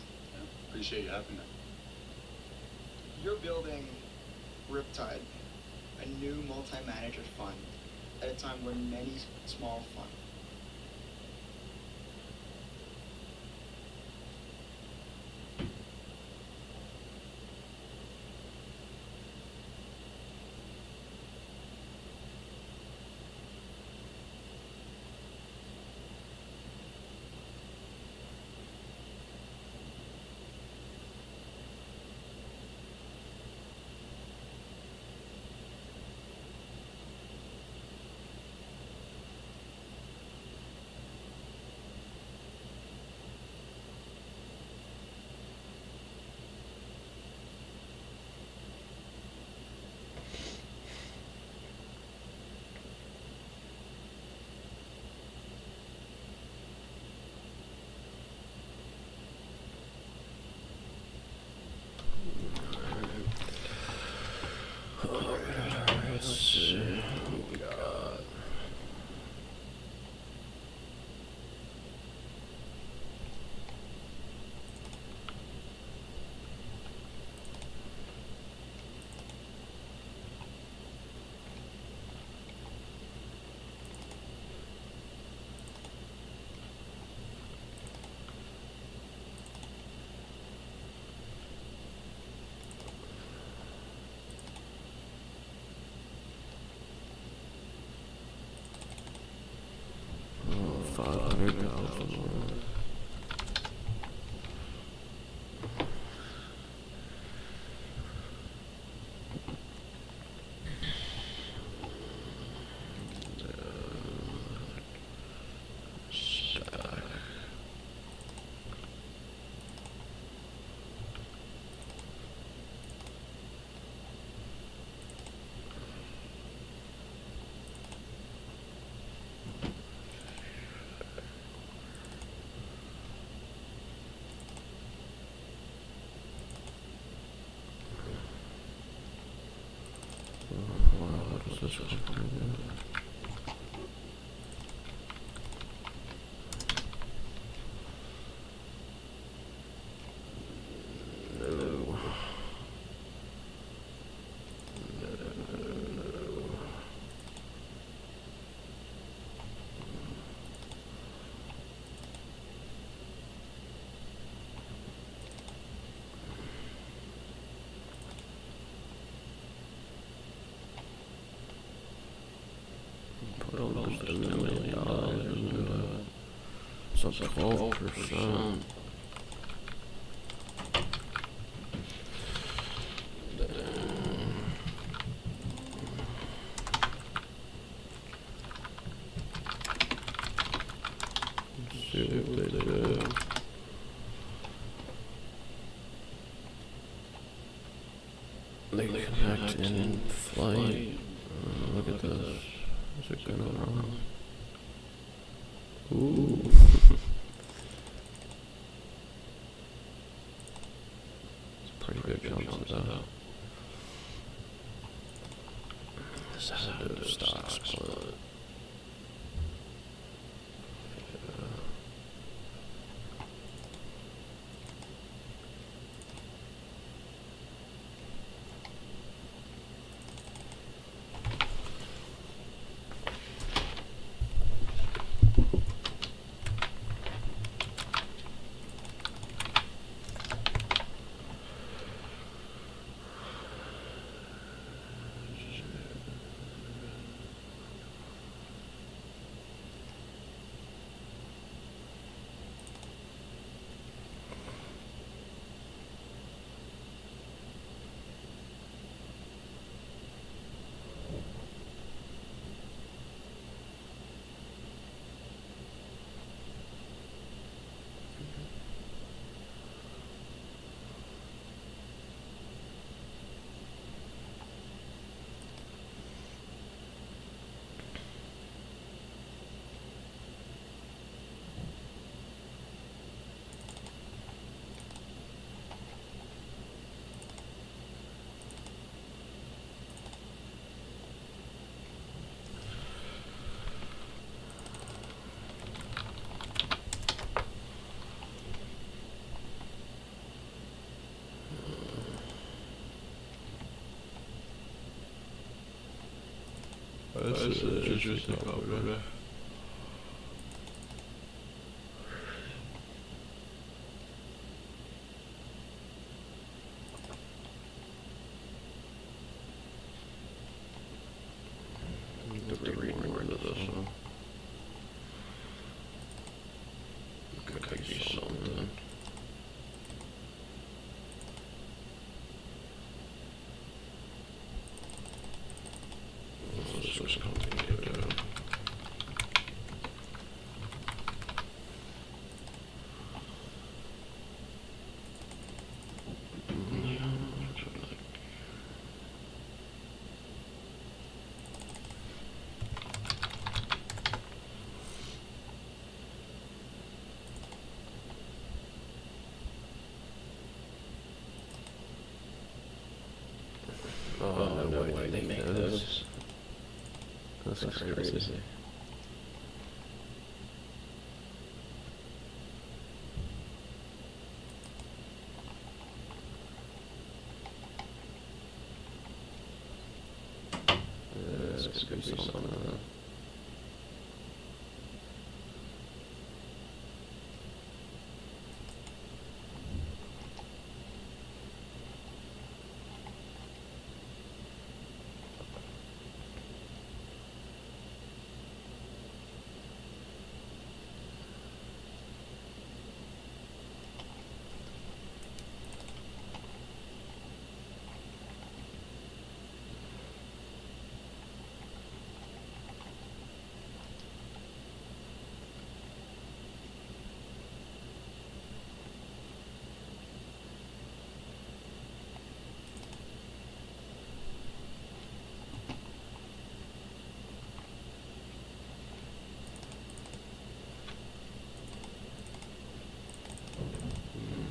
Appreciate you having me. You're building Riptide, a new multi-manager fund, at a time where many small funds. Let's see what we got. $500,000. Wow, what is this one? No. Put almost $1 million into it. So it's 12%. Let's see what they do. They connect in flight. Look at this. Is it gonna run? Ooh. It's a pretty good jump to that. This has to do with stock split. 是就是搞不了。Have to read more into this one. Could be something. This was complicated. Oh, no way they make those. This is crazy. This could be something.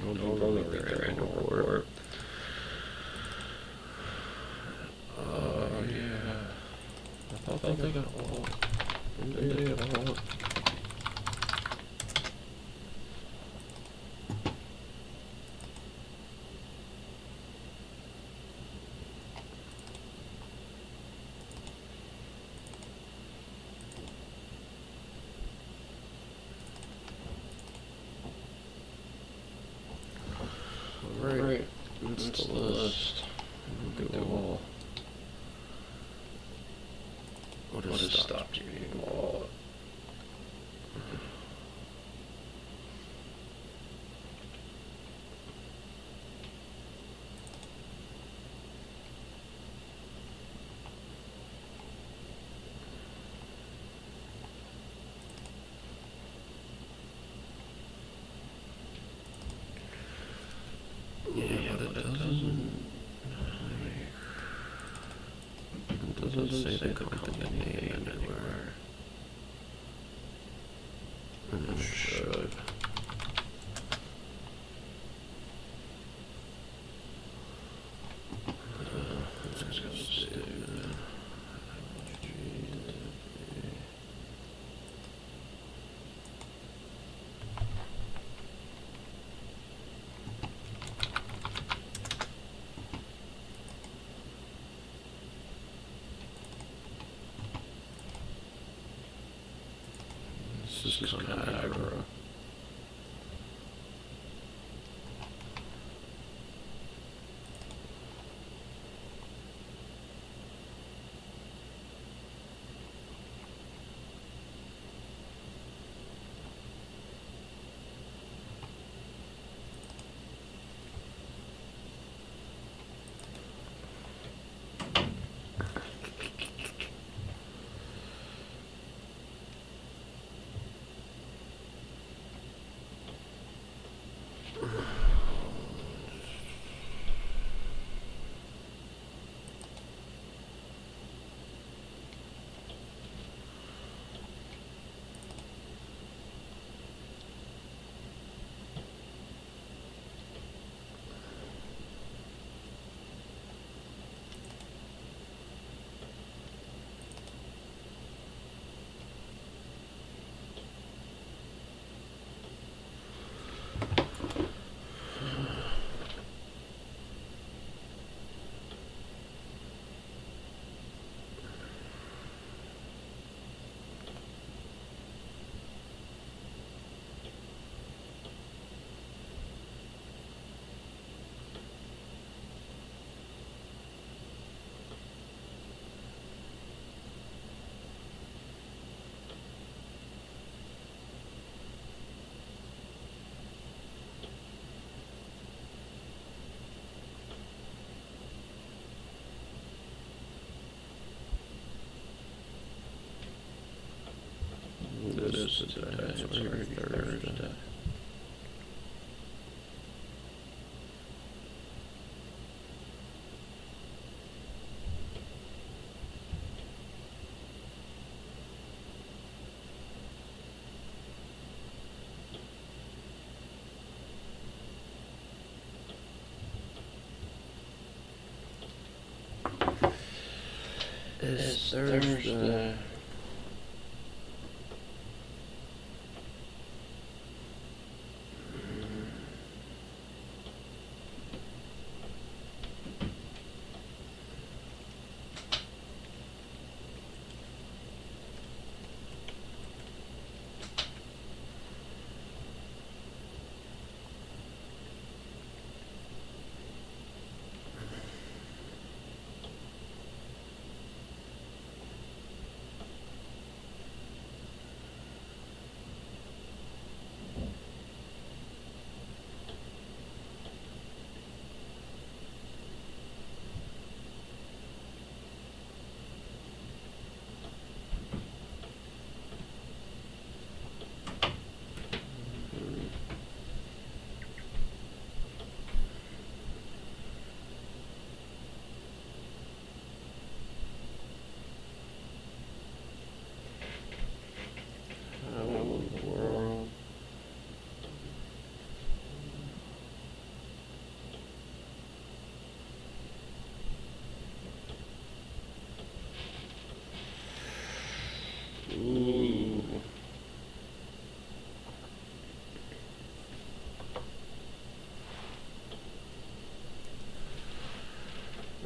Don't look there anymore. Yeah. I thought they got a wall. They got a wall. Right, that's the list. Do all. What has stopped you being all? Yeah, but it doesn't say the company name anywhere. And it should. Let's go save it. This is kind of aggro. today. It's already Thursday. It's Thursday. How in the world? Ooh.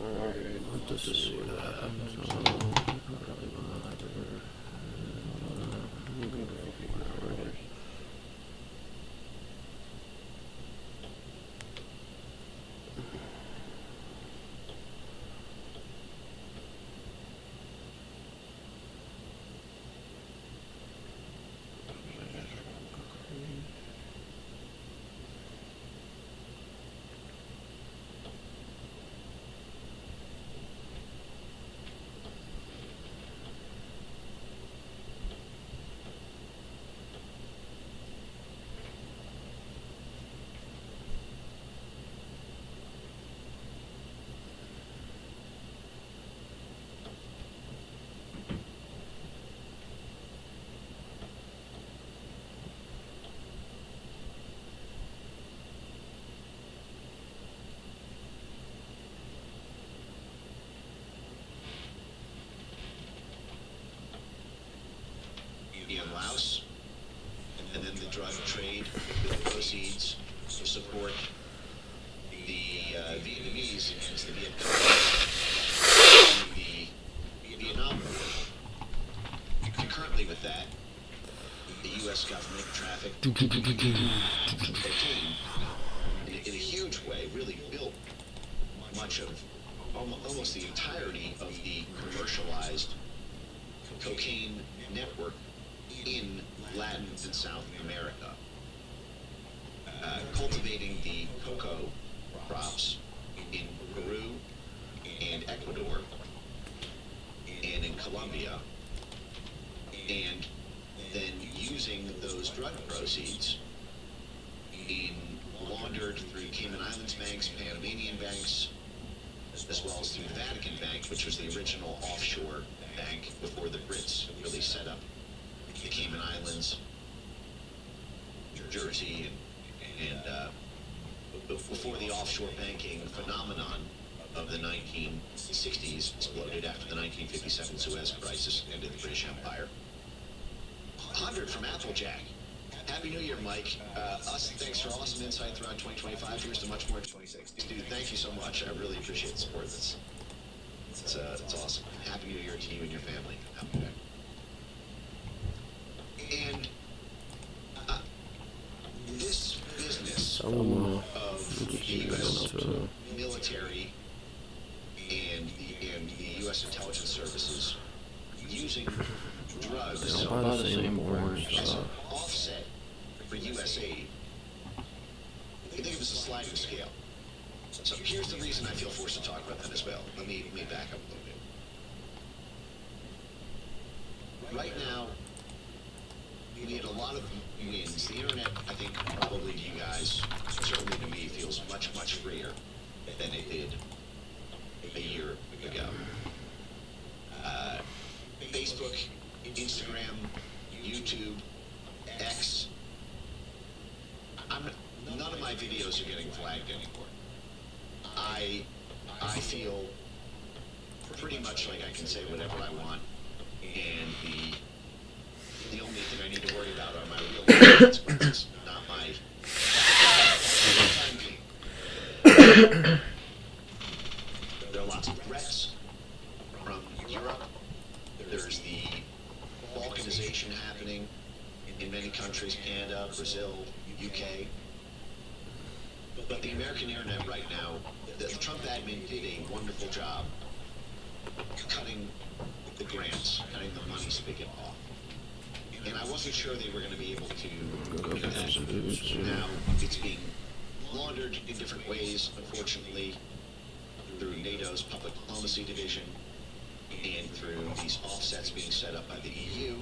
Alright, let's just see what happens. Probably will have to I'm gonna go for a few hours. In Laos, and then the drug trade with the proceeds to support the Vietnamese against the Viet Cong in the Vietnam War. Concurrently with that, the U.S. government trafficked cocaine in a huge way, really built much of, almost the entirety of the commercialized cocaine network in Latin and South America. Cultivating the cocoa crops in Peru and Ecuador and in Colombia, and then using those drug proceeds in laundered through Cayman Islands banks, Panamanian banks, as well as through the Vatican Bank, which was the original offshore bank before the Brits really set up the Cayman Islands, Jersey, and before the offshore banking phenomenon of the 1960s exploded after the 1957 Suez Crisis ended the British Empire. 100 from Applejack. Happy New Year, Mike. Thanks for awesome insight throughout 2025. Here's to much more in 2026. Dude, thank you so much. I really appreciate the support. It's awesome. Happy New Year to you and your family. Applejack. And this business of the U.S. military and the U.S. intelligence services using drugs as an offset for U.S. aid, you think of it as a sliding scale. So here's the reason I feel forced to talk about that as well. Let me back up a little bit. Right now, we had a lot of wins. The internet, I think, probably to you guys, certainly to me, feels much, much freer than it did a year ago. Facebook, Instagram, YouTube, X. None of my videos are getting flagged anymore. I feel pretty much like I can say whatever I want, and the only thing I need to worry about are my real life consequences, not my time being. There are lots of threats from Europe. There's the balkanization happening in many countries, Canada, Brazil, UK. But the American internet right now, the Trump admin did a wonderful job cutting the grants, cutting the money spigot off. And I wasn't sure they were going to be able to do that. Now it's being laundered in different ways, unfortunately, through NATO's public diplomacy division and through these offsets being set up by the EU.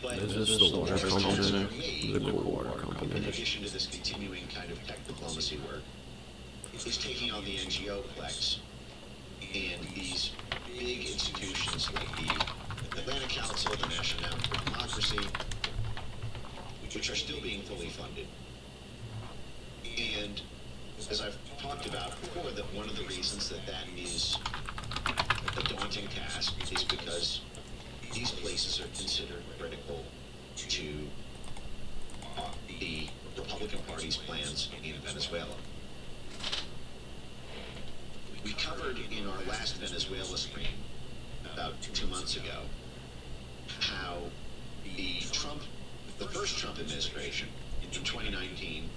But Is this the water company? me, The water in company. addition to this continuing kind of tech diplomacy work, is taking on the NGO plex and these big institutions like the Atlantic Council, the National Network for Democracy, which are still being fully funded. And as I've talked about before, that one of the reasons that is a daunting task is because these places are considered critical to the Republican Party's plans in Venezuela. We covered in our last Venezuela stream about 2 months ago how the first Trump administration in 2019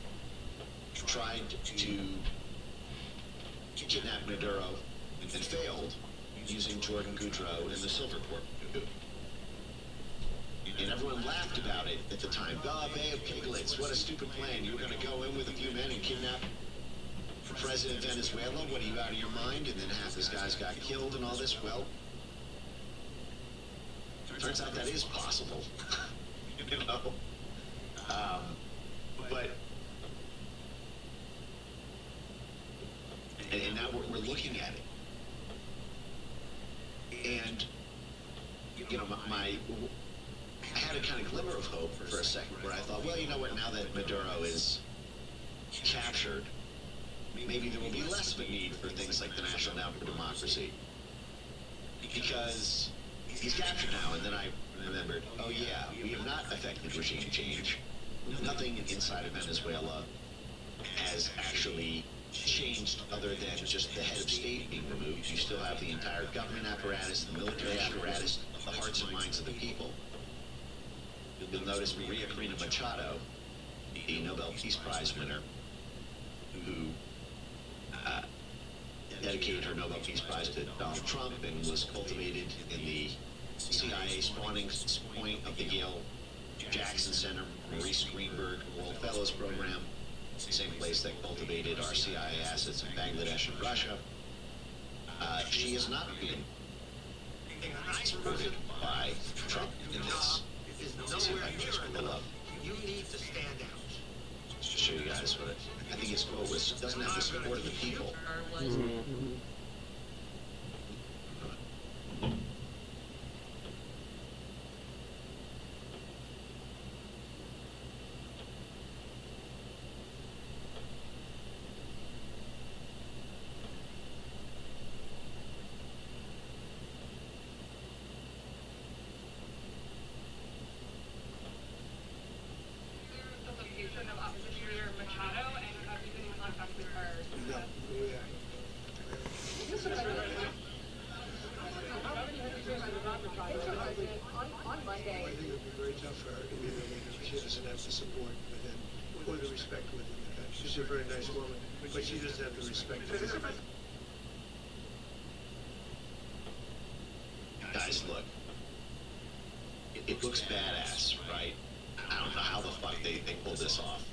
tried to kidnap Maduro and failed using Jordan Goudreau and the Silver Corp. And everyone laughed about it at the time. Oh, Bay of Piglets, what a stupid plan. You were going to go in with a few men and kidnap President Venezuela? What, are you out of your mind? And then half his guys got killed and all this? Well, turns out that is possible. You know? But... And now we're looking at it. And, you know, I had a kind of glimmer of hope for a second where I thought, well, you know what, now that Maduro is captured, maybe there will be less of a need for things like the National Network for Democracy. Because he's captured now, and then I remembered, oh yeah, we have not effected regime change. Nothing inside of Venezuela has actually changed other than just the head of state being removed. You still have the entire government apparatus, the military apparatus, the hearts and minds of the people. You'll notice Maria Corina Machado, the Nobel Peace Prize winner, who dedicated her Nobel Peace Prize to Donald Trump and was cultivated in the CIA spawning point of the Yale Jackson Center, Maurice Greenberg World Fellows Program, same place that cultivated our CIA assets in Bangladesh and Russia. She has not been supported by Trump in this. Let's see if I can just pull it up. You need to stand out. Just to show you guys what I think his quote was, doesn't have the support of the people. The location of opposition leader Machado, and have you been in contact with her? On Monday. I think it would be very tough for her to be the leader. She doesn't have the support within, or the respect within the country. She's a very nice woman, but she doesn't have the respect within the country. Guys, look. It looks badass, right? I don't know how the fuck they pulled this off.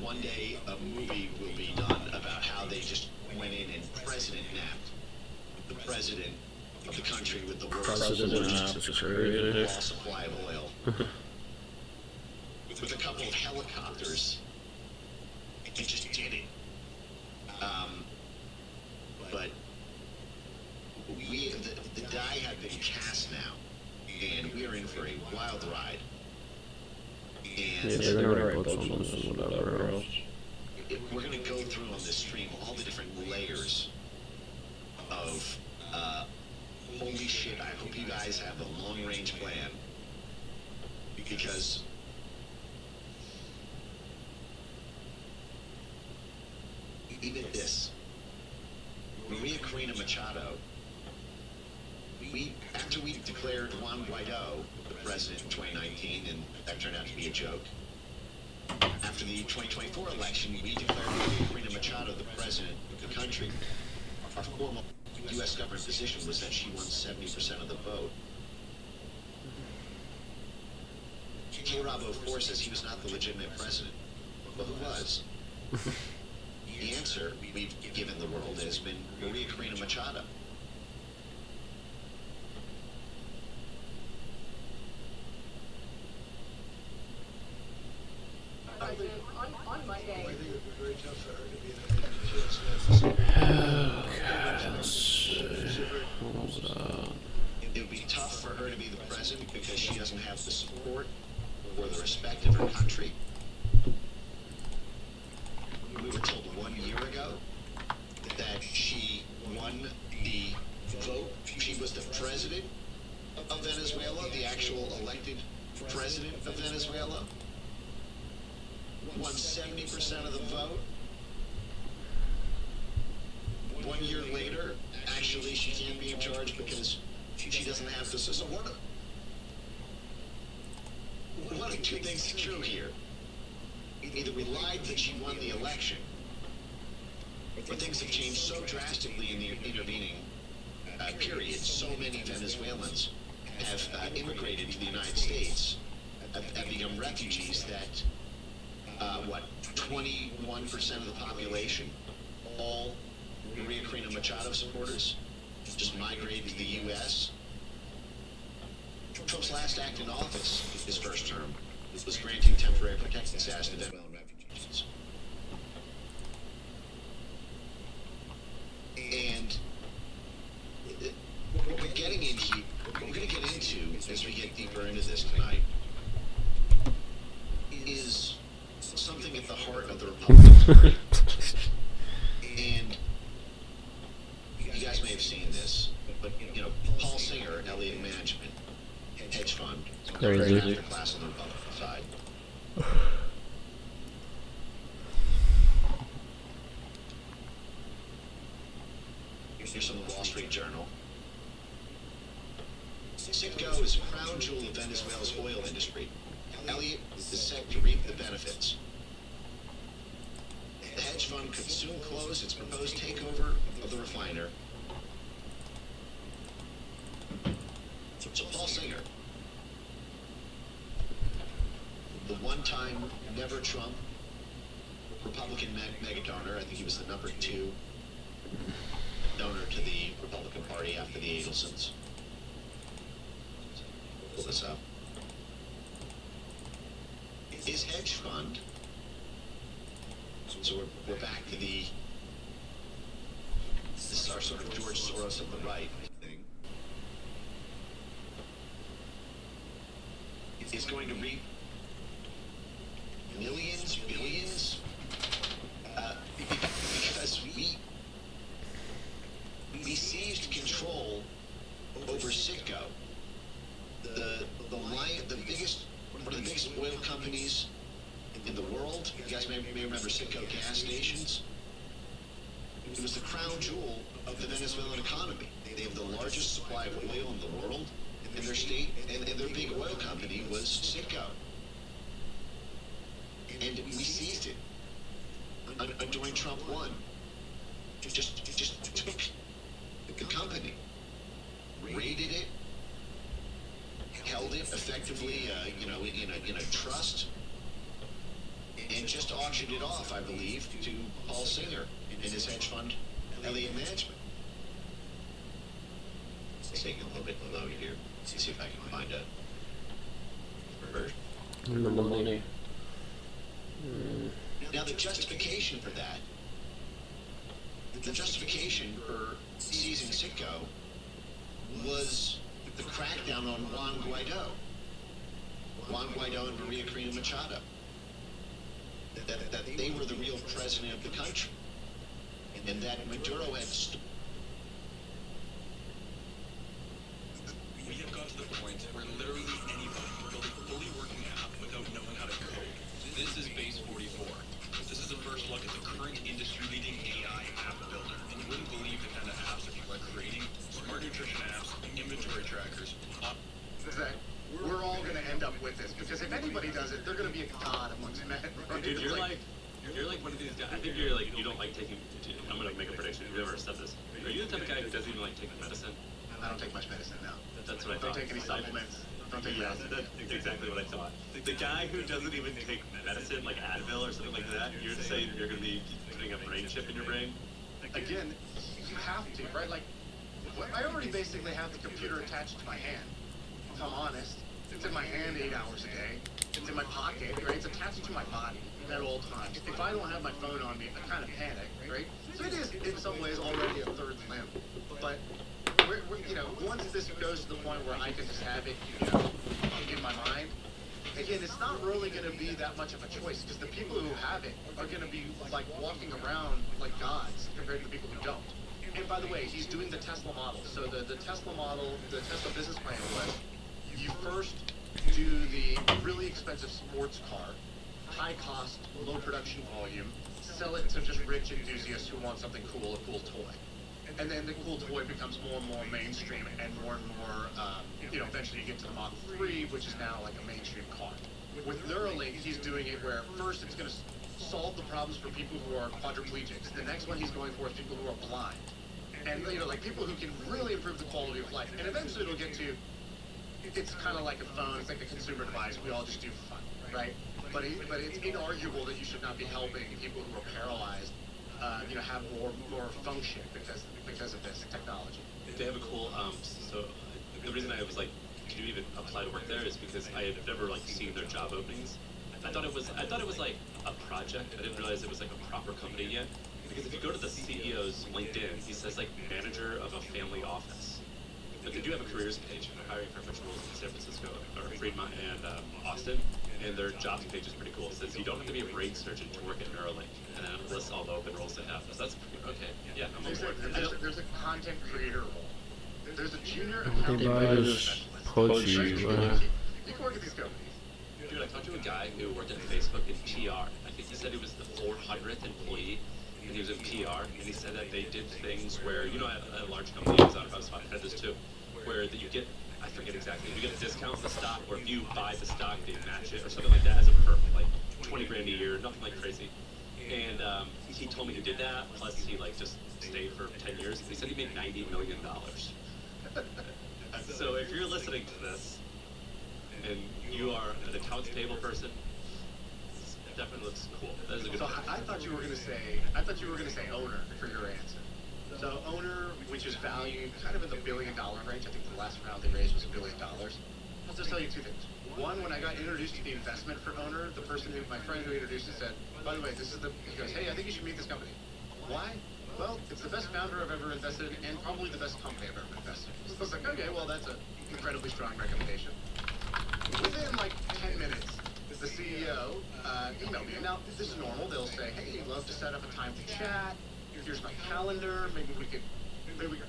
One day, a movie will be done about how they just went in and president napped the president of the country with the world's President largest just created. raw supply of oil. With a couple of helicopters, it just did it. But the die had been cast now, and we are in for a wild ride. And Yeah, they're gonna write books on this and whatever else. we're going to go through on this stream all the different layers of, holy shit, I hope you guys have a long-range plan. Because even this, Maria Corina Machado, after we declared Juan Guaido the president in 2019, and that turned out to be a joke, after the 2024 election, we declared Maria Corina Machado the president of the country. Our formal U.S. government position was that she won 70% of the vote. K. Rob 04 says he was not the legitimate president. Well, who was? The answer we've given the world has been Maria Corina Machado. On Monday. I think it would be very tough for her to be in a What was that? It would be tough for her to be the president because she doesn't have the support or the respect of her country. We were told 1 year ago that she won the vote. She was the president of Venezuela, the actual elected president of Venezuela. Won 70% of the vote. 1 year later, actually, she can't be in charge because she doesn't have the support. One of two things is true here. Either we lied that she won the election, or things have changed so drastically in the intervening period. So many Venezuelans have immigrated to the United States, have become refugees that, 21% of the population, all Maria Corina Machado supporters, just migrated to the U.S. Trump's last act in office, his first term, was granting temporary protected status to Venezuelan refugees. And what we're getting into, what we're going to get into as we get deeper into this tonight, is something at the heart of the Republican Party. And you guys may have seen this, but Paul Singer, Elliott Management, hedge fund, Crazy. after class on the Republican side. Here's from the Wall Street Journal. Citgo is a crown jewel of Venezuela's oil industry. Elliott is set to reap the benefits. The hedge fund could soon close its proposed takeover of the refiner. So Paul Singer, the one-time never Trump Republican mega donor, I think he was the number 2 donor to the Republican Party after the Adelsons. Pull this up. His hedge fund, so we're back to this is our sort of George Soros of the right thing, is going to reap millions, billions, because we seized control over Citgo, one of the biggest oil companies in the world. You guys may remember Citgo gas stations. It was the crown jewel of the Venezuelan economy. They have the largest supply of oil in the world, and their state and their big oil company was Citgo. And we seized it during Trump 1. Just took the company, raided it, held it effectively, in a trust, and just auctioned it off, I believe, to Paul Singer and his hedge fund, Elliott Management. taking a little bit of load here. See if I can find a version. And the money. Now the justification for that, the justification for seizing Citgo was the crackdown on Juan Guaido. Juan Guaido and Maria Corina Machado. That they were the real president of the country. And that Maduro had... We have got to the point where literally anybody can build a fully working app without knowing how to code. This is Base 44. This is the first look at the current industry-leading AI app builder. And you wouldn't believe the kind of apps that people are creating. Smart nutrition apps, inventory trackers. That we're all going to end up with this, because if anybody does it, they're going to be a god amongst men. Right? Dude, It's you're like one of these guys. I think you're like, you don't like taking. I'm gonna make a prediction. You've never said this. Are you the type of guy who doesn't even like taking medicine? I don't take much medicine now. That's what I Don't thought. take any supplements. Don't take Yeah, medicine. that's exactly what I thought. The guy who doesn't even take medicine, like Advil or something like that, you're saying you're gonna be putting a brain chip in your brain? Again, you have to, right? Like, I already basically have the computer attached to my hand. If I'm honest, it's in my hand 8 hours a day. It's in my pocket, right? It's attached to my body at all times. If I don't have my phone on me, I kind of panic, right? So it is, in some ways, already a third limb. But you know, once this goes to the point where I can just have it, you know, in my mind, again, it's not really going to be that much of a choice, because the people who have it are going to be like walking around like gods compared to the people who don't. And by the way, he's doing the Tesla model. So the Tesla model, the Tesla business plan was, you first do the really expensive sports car, high cost, low production volume, sell it to just rich enthusiasts who want something cool, a cool toy. And then the cool toy becomes more and more mainstream, and more, you know, eventually you get to the Model 3, which is now like a mainstream car. With Neuralink, he's doing it where first it's going to solve the problems for people who are quadriplegics. The next one he's going for is people who are blind. And, you know, like people who can really improve the quality of life. And eventually it'll get to, it's kind of like a phone, it's like a consumer device we all just do for fun, right? But it's inarguable that you should not be helping people who are paralyzed, you know, have more function because of this technology. They have a cool, so the reason I was like, can you even apply to work there is because I had never like seen their job openings. I thought it was like a project. I didn't realize it was like a proper company yet. Because if you go to the CEO's LinkedIn, he says like manager of a family office. But they do have a careers page. They're hiring professionals in San Francisco, or Fremont and Austin. And their jobs page is pretty cool. It says you don't have to be a brain surgeon to work at Neuralink. And then it lists all the open roles they have. So that's okay. Yeah, I'm on board. There's a content creator role. There's a junior They account might manager just specialist. poach you. You can work at these companies. Dude, I talked to a guy who worked at Facebook in PR. I think he said he was the 400th employee, and he was in PR, and he said that they did things where, you know, at a large company, I had this too, where that you get, I forget exactly, you get a discount on the stock, or if you buy the stock, they match it, or something like that as a perk, like 20 grand a year, nothing like crazy. And he told me he did that, plus he like just stayed for 10 years, and he said he made $90 million. So if you're listening to this, and you are an accounts payable person, it definitely looks cool. That is a good So one. I thought you were gonna say owner for your answer. So owner, which is valued kind of in the $1 billion range. I think the last round they raised was $1 billion. I'll just tell you two things. One, when I got introduced to the investment for owner, my friend who introduced it said, by the way, he goes, hey, I think you should meet this company. Why? Well, it's the best founder I've ever invested in, and probably the best company I've ever invested in. So I was like, okay, well, that's an incredibly strong recommendation. Within like 10 minutes, the CEO emailed me. Now, this is normal. They'll say, hey, love to set up a time to chat. Here's my calendar. Maybe we could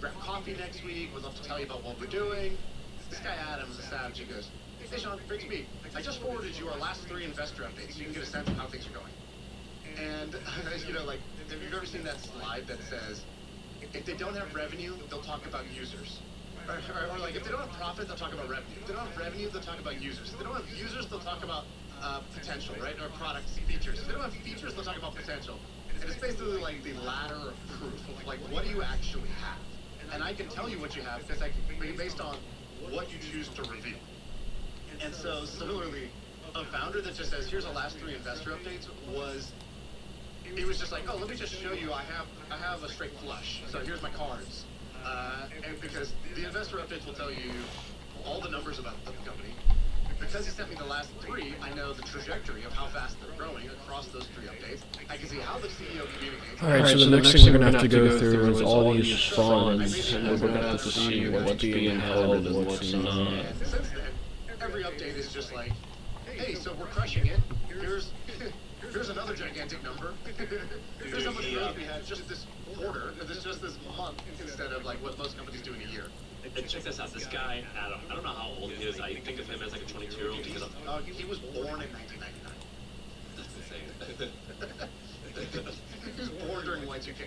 grab coffee next week. We'd love to tell you about what we're doing. This guy Adam is a savage. He goes, hey, Sean, great to meet. I just forwarded you our last 3 investor updates so you can get a sense of how things are going. And, you know, like, have you ever seen that slide that says, if they don't have revenue, they'll talk about users? Or like, if they don't have profit, they'll talk about revenue. If they don't have revenue, they'll talk about users. If they don't have users, they'll talk about potential, right? Or products, features. If they don't have features, they'll talk about potential. And it's basically like the ladder of proof of like, what do you actually have? And I can tell you what you have because I can, based on what you choose to reveal. And so similarly, a founder that just says, here's the last 3 investor updates it was just like, oh, let me just show you I have a straight flush. So here's my cards. And because the investor updates will tell you all the numbers about the company. Because he sent me the last 3, I know the trajectory of how fast they're growing across those 3 updates. I can see how the CEO communicates. Alright, so the next thing we're gonna have to go through is all these funds, and we're gonna have to see what's being held and what's not. And since then, every update is just like, hey, so we're crushing it. Here's another gigantic number. Here's how much growth we had just this quarter, just this month, instead of like what most companies do in a year. And check this out. This guy, Adam, I don't know how old he is. I think of him as like a 22-year-old because He was born in 1999. that's insane. He was born during Y2K.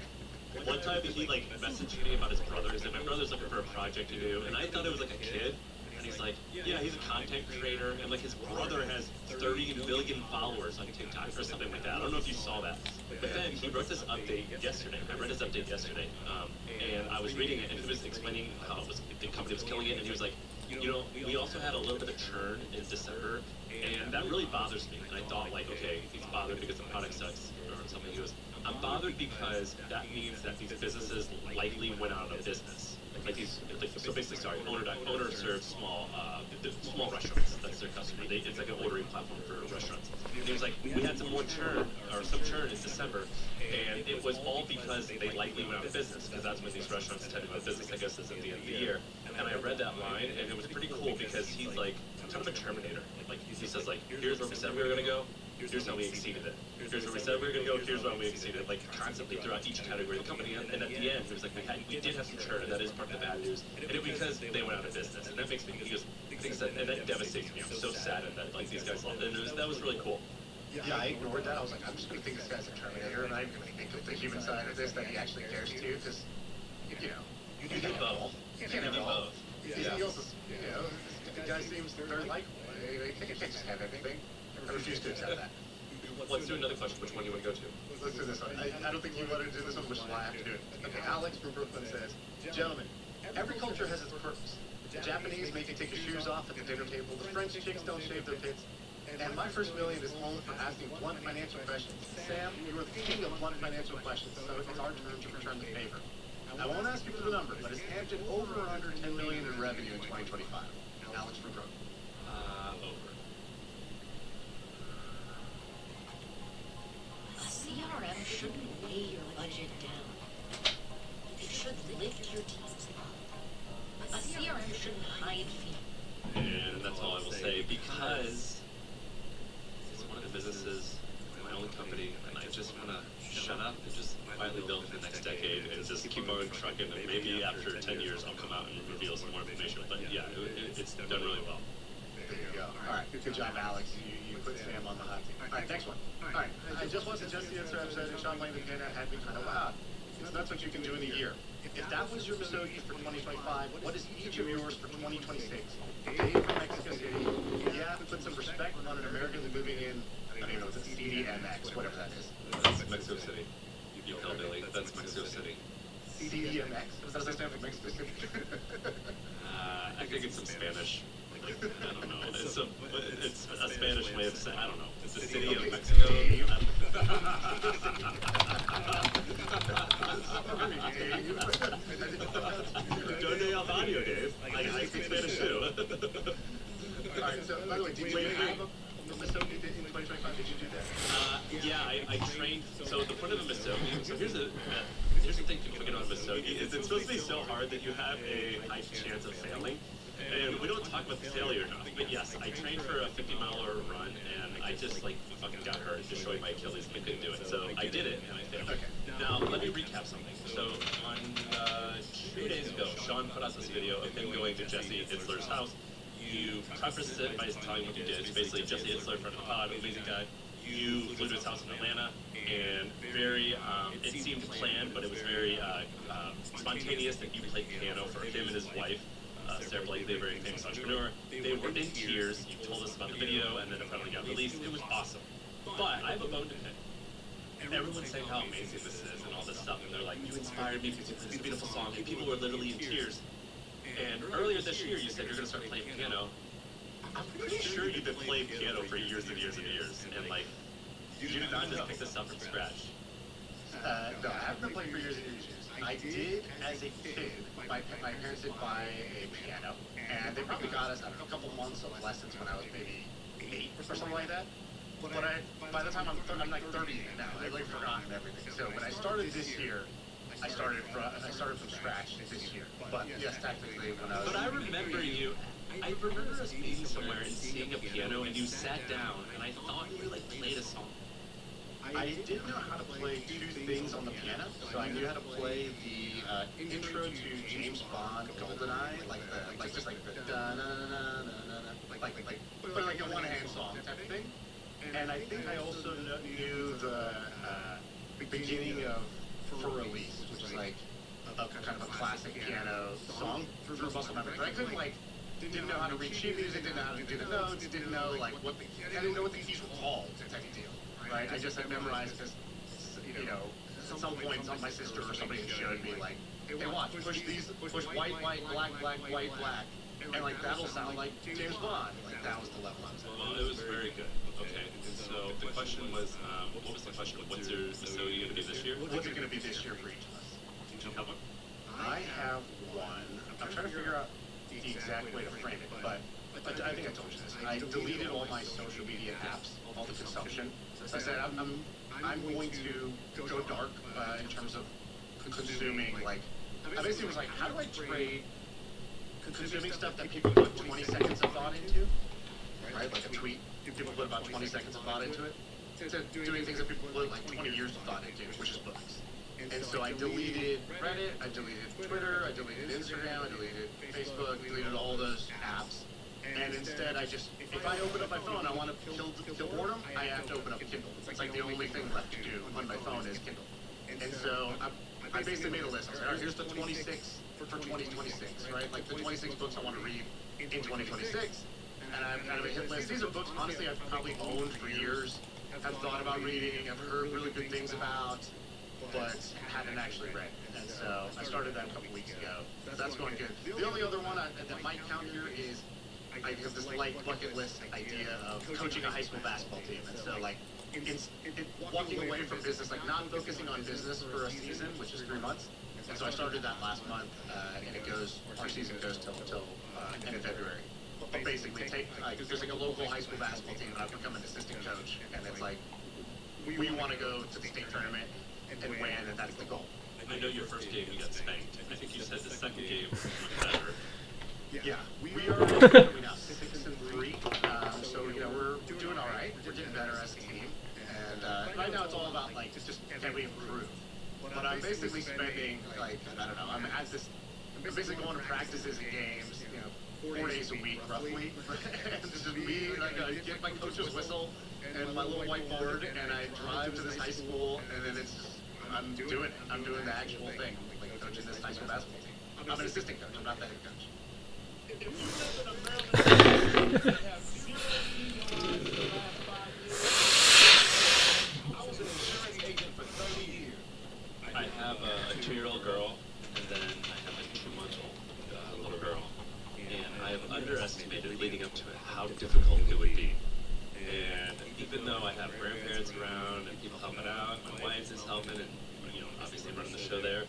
One time he like messaged me about his brothers, and my brother's looking for a project to do, and I thought it was like a kid. And he's like, yeah, he's a content creator, and like his brother has 30 million followers on TikTok or something like that. I don't know if you saw that. But then he wrote this update yesterday. I read his update yesterday, and I was reading it, and he was explaining how it was, the company was killing it, and he was like, you know, we also had a little bit of churn in December, and that really bothers me. And I thought, like, okay, he's bothered because the product sucks or something. He goes, I'm bothered because that means that these businesses likely went out of business. Like these, so basically, sorry, owner serves small restaurants. That's their customer. It's like an ordering platform for restaurants. And he was like, we had some churn in December, and it was all because they likely went out of business, because that's when these restaurants tend to go out of business. I guess is at the end of the year. And I read that line, and it was pretty cool because he's like kind of a Terminator. Like he says, like, here's where we said we were gonna go. Here's how we exceeded it. Here's where we said we were going to go. Here's how we exceeded it. Like constantly throughout each category of the company. And at the end, it was like we did have some churn, and that is part of the bad news. And it was because they went out of business, and that makes me. He goes, and that devastates me. I'm so saddened that like these guys lost. And that was really cool. Yeah, I ignored that. I was like, I'm just going to think this guy's a Terminator, and I'm going to think of the human side of this that he actually cares to, because you know, you need both. You can't have both. Yeah. The guy seems very likable. They can't just have everything. I refuse to accept that. Let's do another question. Which one do you want to go to? Let's do this one. I don't think you want to do this one, which is why I have to do it. Okay, Alex from Brooklyn says, gentlemen, every culture has its purpose. The Japanese make you take your shoes off at the dinner table. The French chicks don't shave their pits. And my first million is only for asking one financial question. Sam, you are the king of one financial question, so it's our turn to return the favor. I won't ask you for the number, but is Hampton over or under 10 million in revenue in 2025? Alex from Brooklyn. Over. A CRM shouldn't weigh your budget down. It should lift your teams up. A CRM shouldn't hide feet. And that's all I will say, because it's one of the businesses, my own company, and I just want to shut up and just quietly build for the next decade and just keep on trucking, and maybe after 10 years I'll come out and reveal some more information. But yeah, it's done really well. There you go. All right, good job, Alex. You put Sam on the hot seat. All right, next one. All right, I just want to suggest the answer I've said, and Sean Lane McKenna had me kind of loud. That's what you can do in a year. If that was your Misogi for 2025, what is each of yours for 2026? Dave from Mexico City. Yeah, put some respect on an American moving in, I don't even know, it's a CDMX, whatever that is. That's Mexico City. You hillbilly. That's Mexico City. CDMX? Does that stand for Mexico City? I think it's some Spanish. Like, I don't know. It's a Spanish way of saying, I don't know. It's the city of Mexico. Donde al baño, Dave. I speak Spanish too. Alright, so by the way, did you have a Misogi in 2025? Did you do that? Yeah, I trained. So the point of a Misogi. So here's the thing to forget about Misogi is it's supposed to be so hard that you have a high chance of failing. And we don't talk about the failure enough, but yes, I trained for a 50-mile run, and I just like fucking got hurt and destroyed my Achilles and I couldn't do it. So I did it, and I failed. Okay. Now let me recap something. So on 2 days ago, Sean put out this video of him going to Jesse Itzler's house. You prefaced it by telling what you did. It's basically Jesse Itzler, friend of the pod, amazing guy. You flew to his house in Atlanta, and very, it seemed planned, but it was very spontaneous that you played piano for him and his wife. Sarah Blakely, a very famous entrepreneur. They were in tears. You told us about the video, and then it finally got released. It was awesome. But I have a bone to pick. Everyone's saying how amazing this is and all this stuff, and they're like, you inspired me because you played this beautiful song, and people were literally in tears. And earlier this year, you said you're going to start playing piano. I'm pretty sure you've been playing piano for years and years and years, and like, you did not just pick this up from scratch. No, I haven't been playing for years and years. I did as a kid. My parents did buy a piano, and they probably got us a couple months of lessons when I was maybe 8 or something like that. But by the time I'm like 30 now, I've like forgotten everything. So when I started this year, I started from scratch this year. But yes, technically when I was. But I remember you. I remember us being somewhere and seeing a piano, and you sat down, and I thought you like played a song. I didn't know how to play 2 things on the piano, so I knew how to play the intro to James Bond GoldenEye, just like the da na na na na na, like a one-hand song type of thing. And I think I also knew the beginning of For Release, which is like a kind of a classic piano song through muscle memory. But I couldn't didn't know how to read sheet music, didn't know how to do the notes, didn't know I didn't know what the keys were called type of deal. Right? I just had memorized because, at some point, my sister or somebody showed me, hey, watch, push white, white, black, black, white, black, and, that'll sound like James Bond. That was the level I was at. Well, it was very good. Okay, and so the question was, what was the question? What's your facility going to be this year? What's it going to be this year for each of us? Do you have one? I have one. I'm trying to figure out the exact way to frame it, but I think I told you this. I deleted all my social media apps, all the consumption. So I said I'm going to go dark in terms of consuming. I basically was like, how do I trade consuming stuff that people put 20 seconds of thought into, right? Like a tweet, people put about 20 seconds of thought into it, to doing things that people put 20 years of thought into, which is books. And so I deleted Reddit, I deleted Twitter, I deleted Instagram, I deleted Facebook, deleted all those apps. And instead, if I open up my phone, I want to kill boredom, I have to open up Kindle. It's like the only thing left to do on my phone is Kindle. And so I basically made a list. I said, all right, here's the 26 for 2026, right? Like the 26 books I want to read in 2026. And I've kind of a hit list. These are books, honestly, I've probably owned for years, have thought about reading, I've heard really good things about, but hadn't actually read. And so I started that a couple weeks ago. That's going good. The only other one that might count here is I have this light bucket list idea of coaching a high school basketball team. And so it's walking away from business, not focusing on business for a season, which is 3 months. And so I started that last month, and our season goes till end of February. But basically, there's a local high school basketball team, and I've become an assistant coach, and it's we want to go to the state tournament and win, and that's the goal. I know your first game you got spanked. I think you said the second game was much better. Yeah, we are now 6-3, so we're doing all right. We're getting better as a team, and right now it's all about just can we improve. But I'm basically spending I don't know. I'm basically going to practices and games, 4 days a week roughly. And this is me. I get my coach's whistle and my little whiteboard, and I drive to this high school, and then I'm doing it. I'm doing the actual thing, coaching this high school basketball team. I'm an assistant coach. I'm not the head coach. I have a 2-year-old girl, and then I have a 2-month-old little girl. And I have underestimated leading up to it how difficult it would be. And even though I have grandparents around and people helping out, my wife is helping, and obviously running the show there,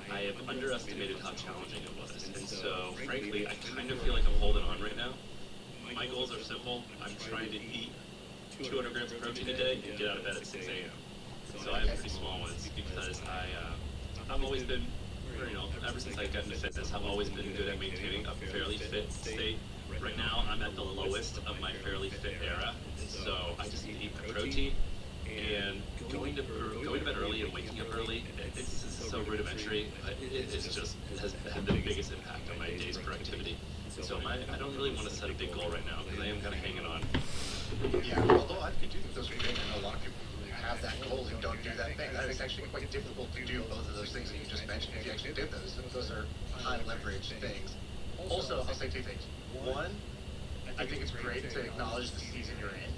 I have underestimated how challenging it was. And so, frankly, I kind of feel like I'm holding on right now. My goals are simple. I'm trying to eat 200 grams of protein a day and get out of bed at 6 a.m. So I have pretty small ones because I've always been, ever since I got into fitness, I've always been good at maintaining a fairly fit state. Right now, I'm at the lowest of my fairly fit era. And so I just need to eat my protein. And going to bed early and waking up early, it's so rudimentary, but it has had the biggest impact on my day's productivity. So I don't really want to set a big goal right now because I am kind of hanging on. Yeah, although I could do those things. I know a lot of people who have that goal who don't do that thing. That is actually quite difficult to do both of those things that you just mentioned. If you actually did those are high leverage things. Also, I'll say 2 things. One, I think it's great to acknowledge the season you're in.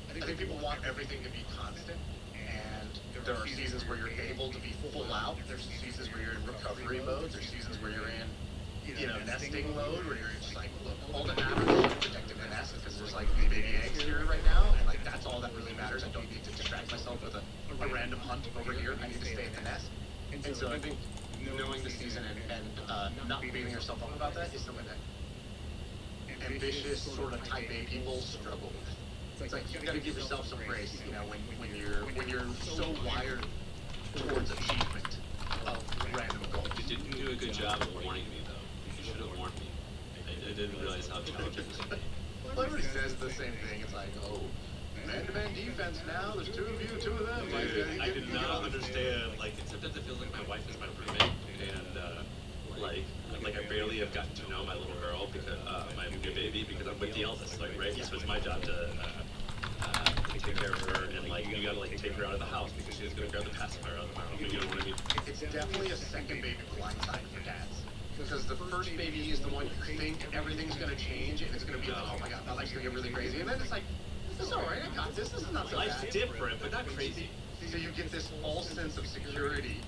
I think people want everything to be constant, and there are seasons where you're able to be full out. There's seasons where you're in recovery mode. There's seasons where you're in, nesting mode, where you're just look, all that matters is protecting the nest because there's baby eggs here right now, and that's all that really matters. I don't need to distract myself with a random hunt over here. I need to stay in the nest. And so I think knowing the season and not beating yourself up about that is something that ambitious sort of type A people struggle with. It's like you got to give yourself some grace, you know, when you're so wired towards achievement of random goals. You didn't do a good job of warning me, though. You should have warned me. I didn't realize how challenging this would be. Well, everybody says the same thing. It's like, oh, man-to-man defense now. There's two of you, two of them. Like, I did not understand. Like, sometimes it feels like my wife is my roommate, and like I barely have gotten to know my little girl because my new baby because I'm with the eldest. Like, right? So it's my job to take care of her, and like you gotta like take her out of the house because she's gonna grab the pacifier out of the house. You know what I mean? It's definitely a second baby blindside for dads. Because the first baby is the one you think everything's gonna change and it's gonna be like, oh my god, my life's gonna get really crazy. And then it's like, it's alright, I got this. This is not so Life's bad. different, but not crazy. So you get this false sense of security.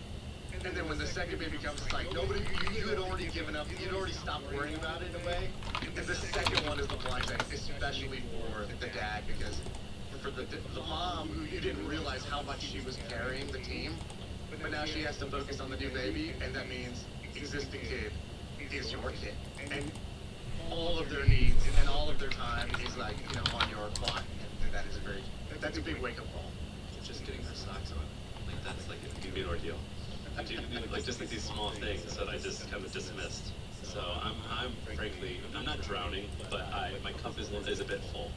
And then when the second baby comes, it's like, nobody, you had already given up, you'd already stopped worrying about it in a way. And the second one is the blindside, especially for the dad, because for the mom, who you didn't realize how much she was carrying the team, but now she has to focus on the new baby, and that means existing kid is your kid. And all of their needs and all of their time is like, you know, on your clock. And that's a big wake-up call. Just getting her socks on. Like, that's like, it can be an ordeal. Like, just like these small things that I just kind of dismissed. So I'm frankly, I'm not drowning, but my cup is a bit full.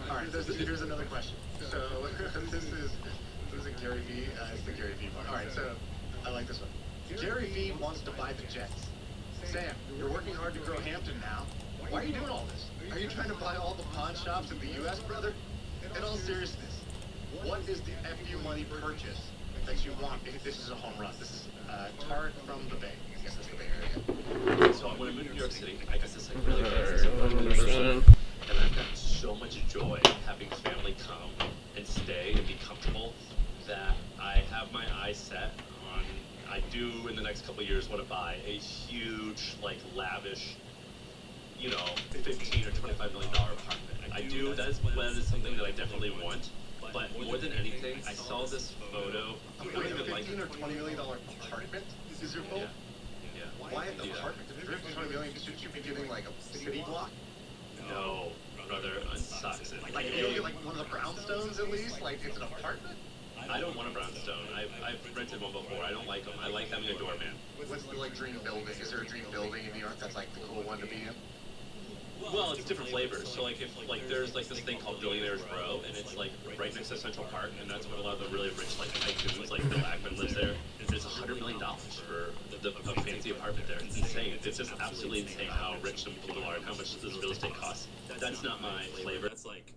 All right, here's another question. So this is a Gary V. It's the Gary V part. All right, so I like this one. Gary V wants to buy the Jets. Sam, you're working hard to grow Hampton now. Why are you doing all this? Are you trying to buy all the pawn shops in the U.S., brother? In all seriousness, what is the FU money purchase that you want if this is a home run? This is Tart from the Bay. I guess that's the Bay Area. So when I moved to New York City, I got this like really fancy and I've got so much joy having family come and stay and be comfortable that I have my eyes set on. I do in the next couple of years want to buy a huge, like lavish, you know, $15 or $25 million apartment. I do. That is something that I definitely want. But more than anything, I saw this photo. Wait, a $15 or $20 million apartment is your goal? Yeah. Why an apartment? If you're $20 million, should you be giving like a city block? No, brother, it sucks. Like you get like one of the brownstones at least? Like it's an apartment? I don't want a brownstone. I've rented one before. I don't like them. I like having a doorman. What's the like dream building? Is there a dream building in New York that's like the cool one to be in? Well, it's different flavors. So like if like there's like this thing called Billionaires Row, and it's like right next to Central Park, and that's where a lot of the really rich like tycoons like Bill Ackman lives there. And it's $100 million for a fancy apartment there. It's insane. It's just absolutely insane how rich some people are and how much this real estate costs. That's not my flavor. That's like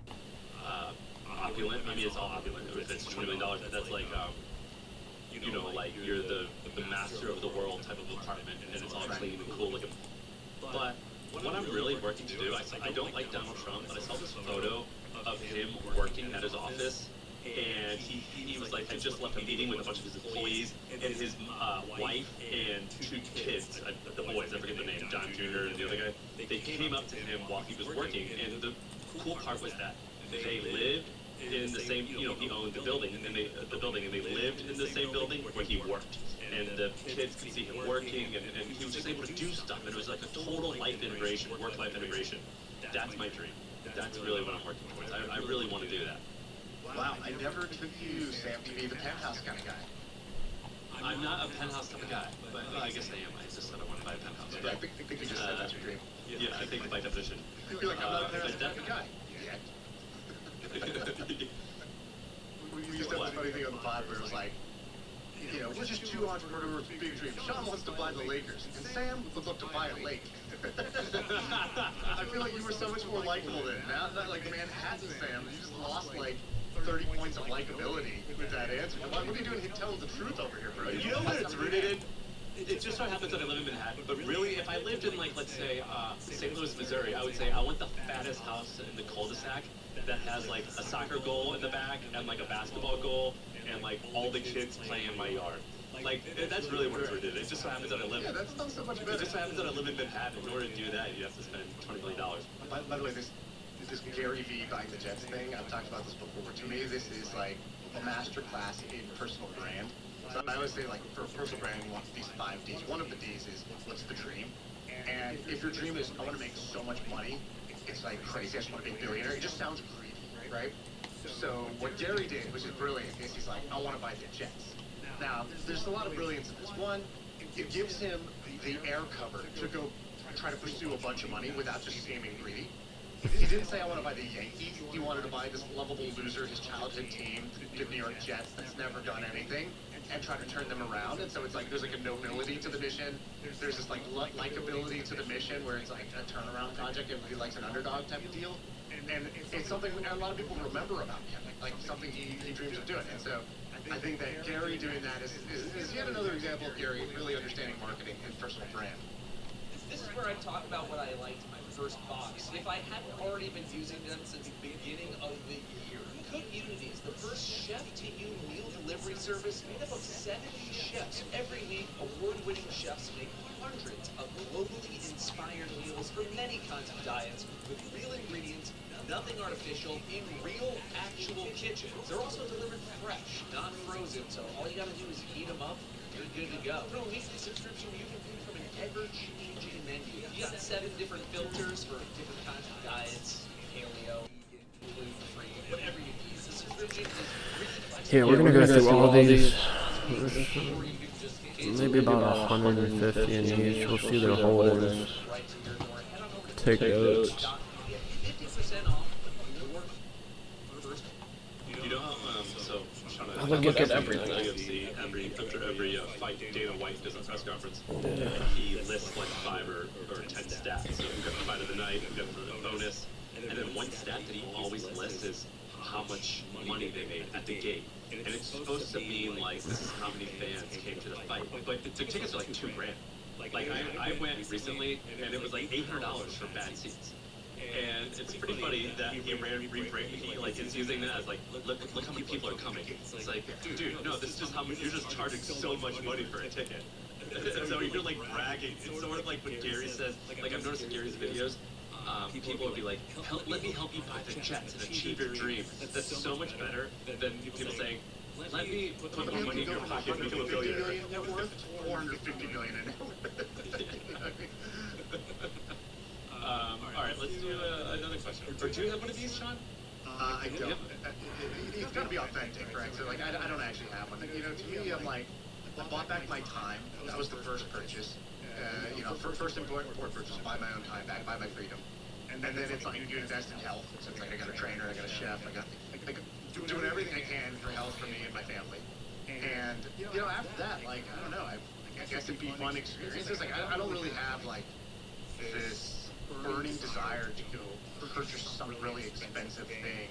opulent. I mean, it's all opulent. If it's $20 million, but that's like you know, like you're the master of the world type of apartment, and it's all clean and cool looking. But what I'm really working to do, I don't like Donald Trump, but I saw this photo of him working at his office, and he was like, I just left a meeting with a bunch of his employees, and his wife and two kids, the boys, I forget the name, John Jr. and the other guy, they came up to him while he was working, and the cool part was that they lived in the same, you know, he owned the building, and they lived in the same building where he worked. And the kids could see him working, and he was just able to do stuff, and it was like a total life integration, work-life integration. That's my dream. That's really what I'm working towards. I really want to do that. Wow, I never took you, Sam, to be the penthouse kind of guy. I'm not a penthouse type of guy, but I guess I am. I just said I want to buy a penthouse. Yeah, I think you just said that's your dream. Yeah, I think by definition. You're like, I'm not a penthouse type of guy. Yeah. We used to have this funny thing on the pod where it was like, you know, we're just two entrepreneurs with big dreams. Sean wants to buy the Lakers, and Sam would look to buy a lake. I feel like you were so much more likable then. Now, not like Manhattan Sam, you just lost like 30 points of likability with that answer. What are you doing telling the truth over here, bro? You know what it's rooted in? It just so happens that I live in Manhattan, but really, if I lived in, like, let's say, St. Louis, Missouri, I would say I want the fattest house in the cul-de-sac that has, like, a soccer goal in the back and, like, a basketball goal and, like, all the kids play in my yard. Like, that's really what it's rooted in. It just so happens that I live Yeah, that's not so much better. It just so happens that I live in Manhattan. In order to do that, you have to spend $20 million. By the way, this Gary V buying the Jets thing, I've talked about this before. To me, this is like a master class in personal brand. So I always say, like, for personal branding, you want these 5 Ds. One of the Ds is, what's the dream? And if your dream is, I want to make so much money, it's like crazy, I just want to be a billionaire, it just sounds greedy, right? So what Gary did, which is brilliant, is he's like, I want to buy the Jets. Now, there's a lot of brilliance in this. One, it gives him the air cover to go try to pursue a bunch of money without just seeming greedy. He didn't say, I want to buy the Yankees. He wanted to buy this lovable loser, his childhood team, the New York Jets, that's never done anything, and try to turn them around. And so it's like, there's like a nobility to the mission. There's this like likability to the mission where it's like a turnaround project. Everybody likes an underdog type of deal. And it's something a lot of people remember about him, like something he dreams of doing. And so I think that Gary doing that is yet another example of Gary really understanding marketing and personal brand. This is where I talk about what I liked my first box. If I hadn't already been using them since the beginning of the year. Cook Unities, the first chef-to-you meal delivery service made up of 70 chefs. Every week, award-winning chefs make hundreds of globally inspired meals for many kinds of diets with real ingredients, nothing artificial, in real, actual kitchens. They're also delivered fresh, not frozen, so all you gotta do is heat them up, you're good to go. For a weekly subscription, you can pick from an ever-changing menu. You got 7 different filters for different kinds of diets, paleo, gluten-free, whatever you need. The subscription is really Yeah, we're gonna go through all these. Maybe about 150 in each. We'll see their holdings. Take notes. 50% off your first. You know how, so, Sean, I look at everything. After every fight, Dana White does a press conference. He lists like 5 or 10 stats. So we've got the fight of the night, we've got the bonus, and then one stat that he always lists is how much money they made at the gate. And it's supposed to mean like this is how many fans came to the fight. But the tickets are like $2,000. Like I went recently and it was like $800 for bad seats. And it's pretty funny that he like is using that as like, look how many people are coming. It's like, dude, no, this is just how much, you're just charging so much money for a ticket. And so you're like bragging. It's sort of like when Gary says, like I've noticed in Gary's videos, people would be like, let me help you buy the Jets and achieve your dream. That's so much better than people saying, let me put more money in your pocket and become a billionaire. Net worth $450 million in net worth. All right, let's do another question. Or do you have one of these, Sean? I don't. It's got to be authentic, right? So, like, I don't actually have one. You know, to me, I'm like, I bought back my time. That was the first purchase. You know, first important purchase, buy my own time back, buy my freedom. And then it's like, you invest in health. So it's like, I got a trainer, I got a chef, I got doing everything I can for health for me and my family. And, you know, after that, like, I don't know, I guess it'd be fun experiences. Like, I don't really have, like, this burning desire to go purchase some really expensive thing.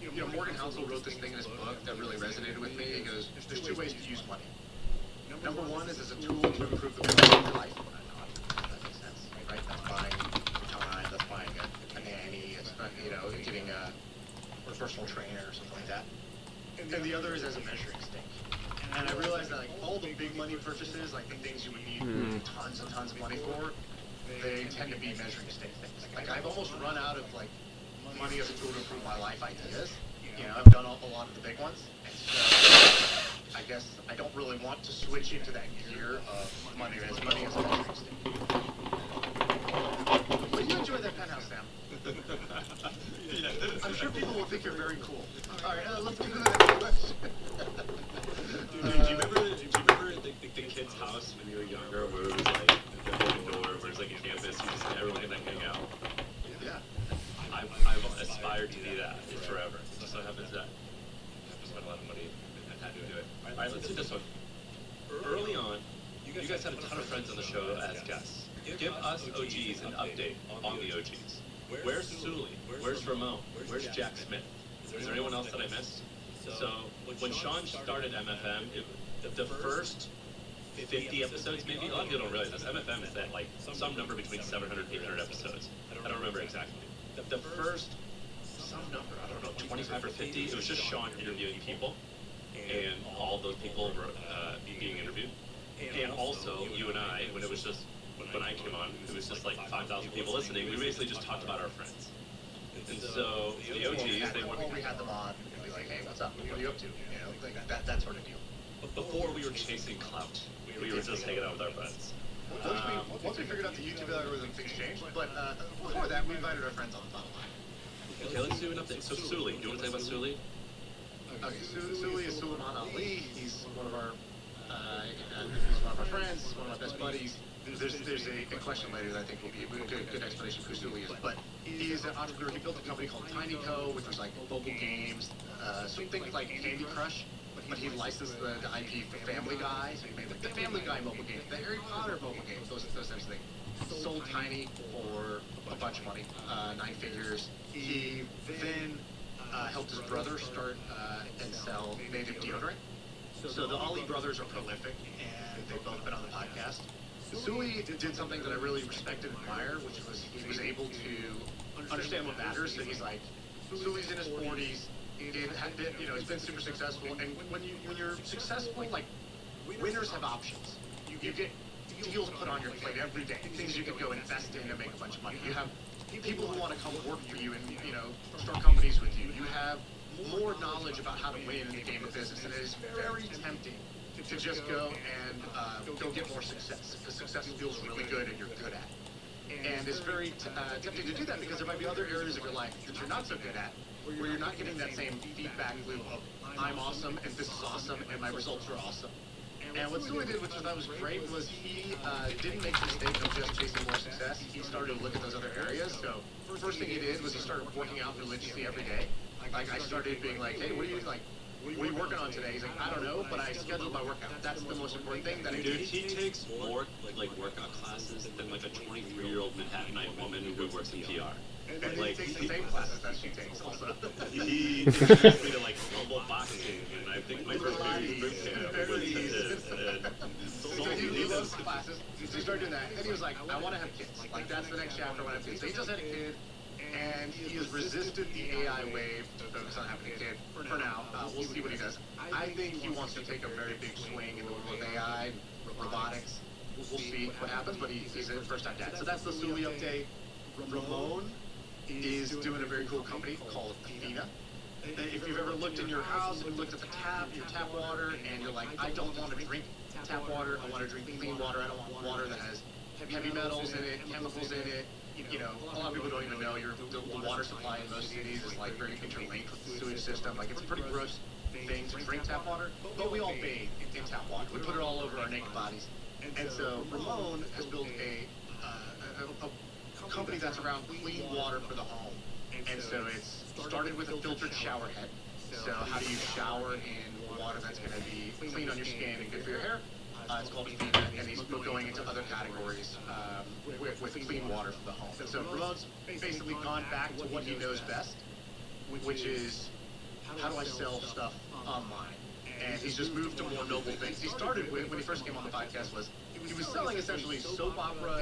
You know, Morgan Housel wrote this thing in his book that really resonated with me. He goes, there's 2 ways to use money. Number 1 is as a tool to improve the quality of your life. That makes sense, right? That's buying time, that's buying a nanny, it's, you know, getting a personal trainer or something like that. And the other is as a measuring stick. And I realized that, like, all the big money purchases, like the things you would need tons and tons of money for, they tend to be measuring stick things. Like, I've almost run out of, like, money as a tool to improve my life ideas. You know, I've done a lot of the big ones. And so, I guess I don't really want to switch into that gear of money as a measuring stick. But you enjoyed that penthouse, Sam. Yeah. I'm sure people will think you're very cool. All right, let's do the next question. Do you remember the kid's house when you were younger, where it was like the open door, where it's like a campus, you just everyone can like hang out? Yeah. I've aspired to be that forever. It just so happens that I spent a lot of money and had to do it. All right, let's do this one. Early on, you guys had a ton of friends on the show as guests. Give us OGs an update on the OGs. Where's Sully? Where's Ramon? Where's Jack Smith? Is there anyone else that I missed? So when Sean started MFM, the first 50 episodes, maybe a lot of people don't realize this. MFM is at like some number between 700 and 800 episodes. I don't remember exactly. The first, some number, I don't know, 25 or 50, it was just Sean interviewing people, and all those people were being interviewed. And also, you and I, when it was just, when I came on, it was just like 5,000 people listening. We basically just talked about our friends. And so the OGs, they wanted. We had them on and be like, hey, what's up? What are you up to? You know, like that sort of deal. before we were chasing clout. We were just hanging out with our friends. Once we figured out the YouTube algorithm, things changed. But before that, we invited our friends on the bottom line. Okay, let's do an update. So Suli, do you want to talk about Suli? Okay, Suli is Suleiman Ali. He's one of our friends, one of my best buddies. There's a question later that I think will be a good explanation for who Suli is. But he is an entrepreneur. He built a company called Tiny Co, which was like mobile games, something like Candy Crush. But he licensed the IP for Family Guy. So he made the Family Guy mobile game, the Harry Potter mobile game, those types of things. Sold Tiny for a bunch of money, 9 figures. He then helped his brother start and sell native deodorant. So the Ali brothers are prolific, and they've both been on the podcast. Suli did something that I really respect and admire, which was he was able to understand what matters. So he's like, Suli's in his 40s. He's been super successful, and when you're successful, like, winners have options. You get deals put on your plate every day, things you can go invest in and make a bunch of money. You have people who want to come work for you and, start companies with you. You have more knowledge about how to win in the game of business, and it is very tempting to just go and go get more success, because success feels really good and you're good at it. And it's very tempting to do that because there might be other areas of your life that you're not so good at, where you're not getting that same feedback loop of, I'm awesome, and this is awesome, and my results are awesome. And what Suli did, which I thought was great, was he didn't make the mistake of just chasing more success. He started to look at those other areas. So first thing he did was he started working out religiously every day. Like, I started being like, hey, what are you working on today? He's like, I don't know, but I scheduled my workout. That's the most important thing that I do. Dude, he takes more like workout classes than like a 23-year-old Manhattanite woman who works in PR. And he takes the same classes that she takes also. He introduced me to like global boxing, and I think my first boot camp was So he loves classes. So he started doing that. And he was like, I want to have kids. Like, that's the next chapter I want to have kids. So he just had a kid, and he has resisted the AI wave to focus on having a kid for now. We'll see what he does. I think he wants to take a very big swing in the world of AI, robotics. We'll see what happens, but he's a first-time dad. So that's the Suli update. Ramon is doing a very cool company called Athena. If you've ever looked in your house and looked at your tap water, and you're like, I don't want to drink tap water, I want to drink clean water, I don't want water that has heavy metals in it, chemicals in it. A lot of people don't even know the water supply in most cities is like very interlinked with the sewage system. Like, it's a pretty gross thing to drink tap water, but we all bathe in tap water. We put it all over our naked bodies. And so Ramon has built a company that's around clean water for the home. And so it's started with a filtered shower head. So how do you shower in water that's going to be clean on your skin and good for your hair? It's called Athena, and he's going into other categories with clean water for the home. So Ramon's basically gone back to what he knows best, which is, how do I sell stuff online? And he's just moved to more noble things. He started with, when he first came on the podcast, he was selling essentially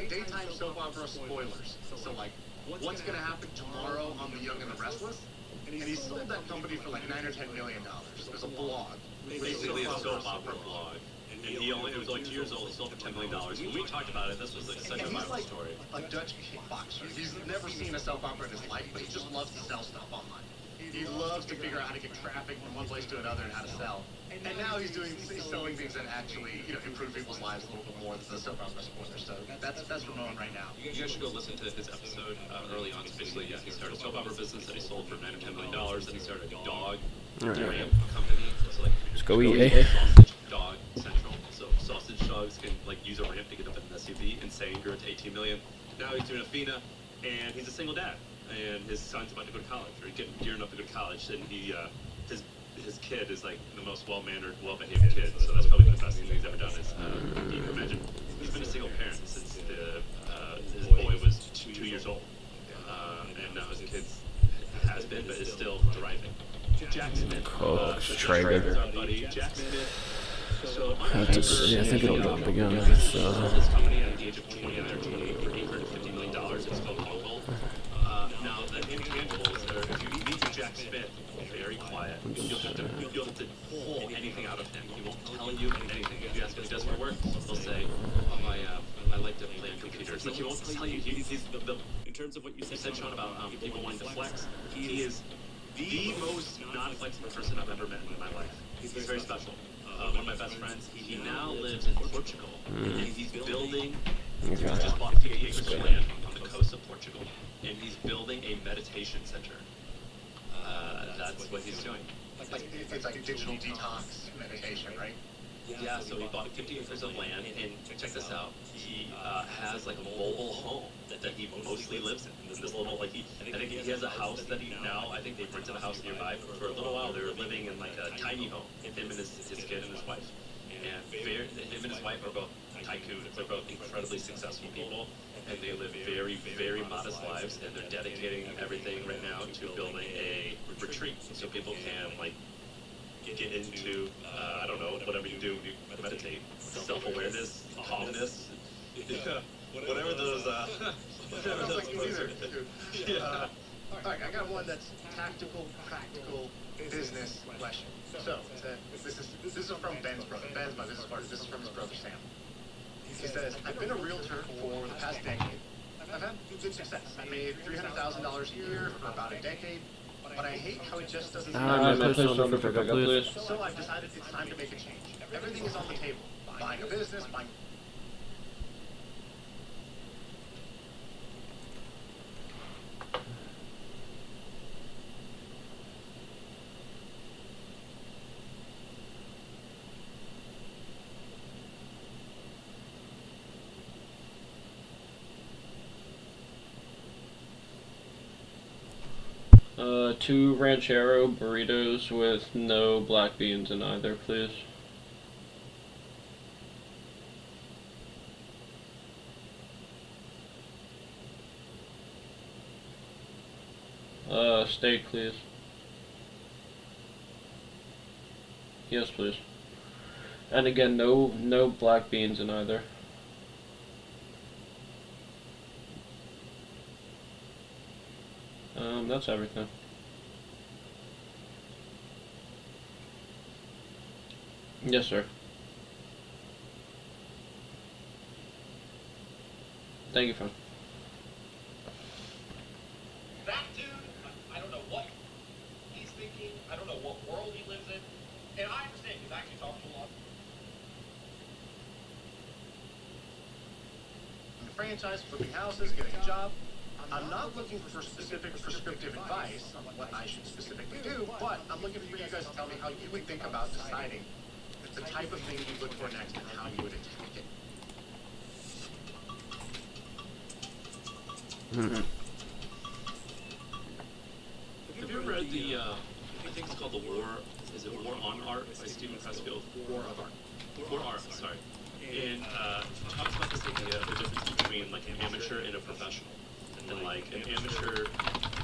daytime soap opera spoilers. So like, what's going to happen tomorrow on The Young and the Restless? And he sold that company for like $9 or $10 million. It was a blog. Basically a soap opera blog. And it was like 2 years old, he sold for $10 million. When we talked about it, this was like such a viral story. A Dutch kickboxer. He's never seen a soap opera in his life, but he just loves to sell stuff online. He loves to figure out how to get traffic from one place to another and how to sell. And now he's selling things that actually, improve people's lives a little bit more than the soap opera spoilers. So that's Ramon right now. You guys should go listen to his episode early on. So basically, he started a soap opera business that he sold for $9 or $10 million. Then he started a dog ramp company. So like, Let's go eat, eh? Sausage Dog Central. So sausage dogs can like use a ramp to get up in an SUV. Insane, grew it to $18 million. Now he's doing Athena, and he's a single dad. And his son's about to go to college, or gearing up to go to college, and his kid is like the most well-mannered, well-behaved kid. So that's probably the best thing he's ever done. Is you can imagine he's been a single parent since his boy was 2 years old, and now his kid has been, but is still thriving. Jack Smith, Traeger. our buddy Jack Smith. So I think it'll drop again. sold his company at the age of 20 for $850 million. It's called Humble. Now the intangibles are, if you meet Jack Smith, very quiet. You'll have to pull anything out of him. He won't tell you anything. If you ask what he does for work, he'll say, I like to play on computers. Like, he won't tell you. He's in terms of what you said, Sean, about people wanting to flex, he is the most non-flexible person I've ever met in my life. He's very special. one of my best friends, he now lives in Portugal, and he's building. He Okay. just bought 50 acres of land on the coast of Portugal, and he's building a meditation center. That's what he's doing. It's like digital detox meditation, right? Yeah, so he bought 50 acres of land, and check this out. He has like a mobile home that he mostly lives in. This little, like, I think he has a house that I think they rented a house nearby. For a little while, they were living in like a tiny home, him and his kid and his wife. And him and his wife are both tycoons. They're both incredibly successful people, and they live very, very modest lives, and they're dedicating everything right now to building a retreat so people can, like, get into, I don't know, whatever you do, you meditate, self-awareness, calmness, whatever those words are. Yeah. All right, I got one that's tactical, practical business question. So, this is from Ben's brother. Ben's my business partner. This is from his brother Sam. He says, I've been a realtor for the past decade. I've had good success. I made $300,000 a year for about a decade, but I hate how it just doesn't. Please. So I've decided it's time to make a change. Everything is on the table. Buying a business, buying. Two ranchero burritos with no black beans in either, please. Steak, please. Yes, please. And again, no black beans in either. That's everything. Yes, sir. Thank you, friend. That dude, I don't know what he's thinking. I don't know what world he lives in. And I understand he's actually talking a lot. The franchise, flipping houses, getting a job. I'm not looking for specific prescriptive advice on what I should specifically do, but I'm looking for you guys to tell me how you would think about deciding the type of thing you look for next and how you would attack it. Have you ever read the, I think it's called The War, is it War on Art by Stephen Pressfield? War of Art. War Art, sorry. And it talks about this idea of the difference between like an amateur and a professional. And like an amateur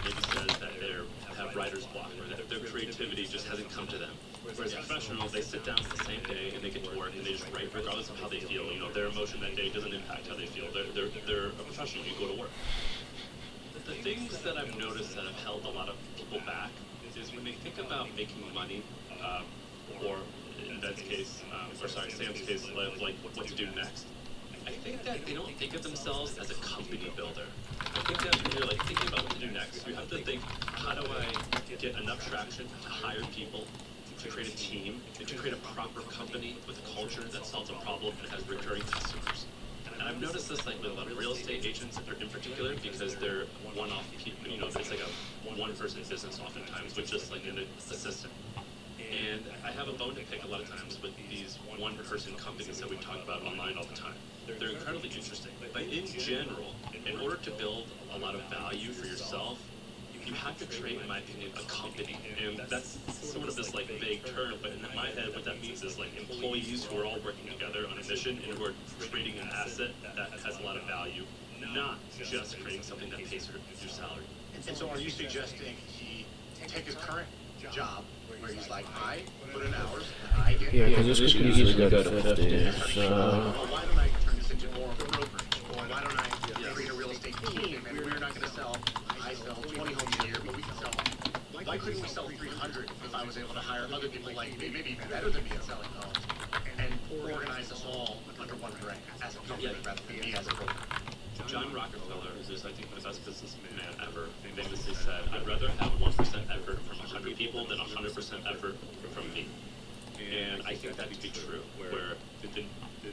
maybe says that they have writer's block or that their creativity just hasn't come to them. Whereas professionals, they sit down the same day and they get to work and they just write regardless of how they feel. You know, their emotion that day doesn't impact how they feel. They're a professional. You go to work. The things that I've noticed that have held a lot of people back is when they think about making money, or in Ben's case, Sam's case, like what to do next. I think that they don't think of themselves as a company builder. I think that when you're like thinking about what to do next, you have to think, how do I get enough traction to hire people, to create a team, and to create a proper company with a culture that solves a problem and has recurring customers. And I've noticed this like with a lot of real estate agents in particular because they're one-off people, you know, it's like a one-person business oftentimes with just like an assistant. And I have a bone to pick a lot of times with these one-person companies that we talk about online all the time. They're incredibly interesting. But in general, in order to build a lot of value for yourself, you have to create, in my opinion, a company. And that's sort of this like vague term, but in my head what that means is like employees who are all working together on a mission and who are creating an asset that has a lot of value, not just creating something that pays your salary. And so are you suggesting he take his current job where he's like, I put in hours, I get Yeah, because this could easily go to 50, so... why don't I turn this into more of a brokerage? Or why don't I create a real estate team and we're not going to sell, I sell 20 homes a year, but we can sell, why couldn't we sell 300 if I was able to hire other people like me, maybe even better than me at selling homes, and organize us all under one brand as a company rather than me as a broker? John Rockefeller, who's I think the best businessman ever, famously said, I'd rather have 1% effort from 100 people than 100% effort from me. And I think that to be true, where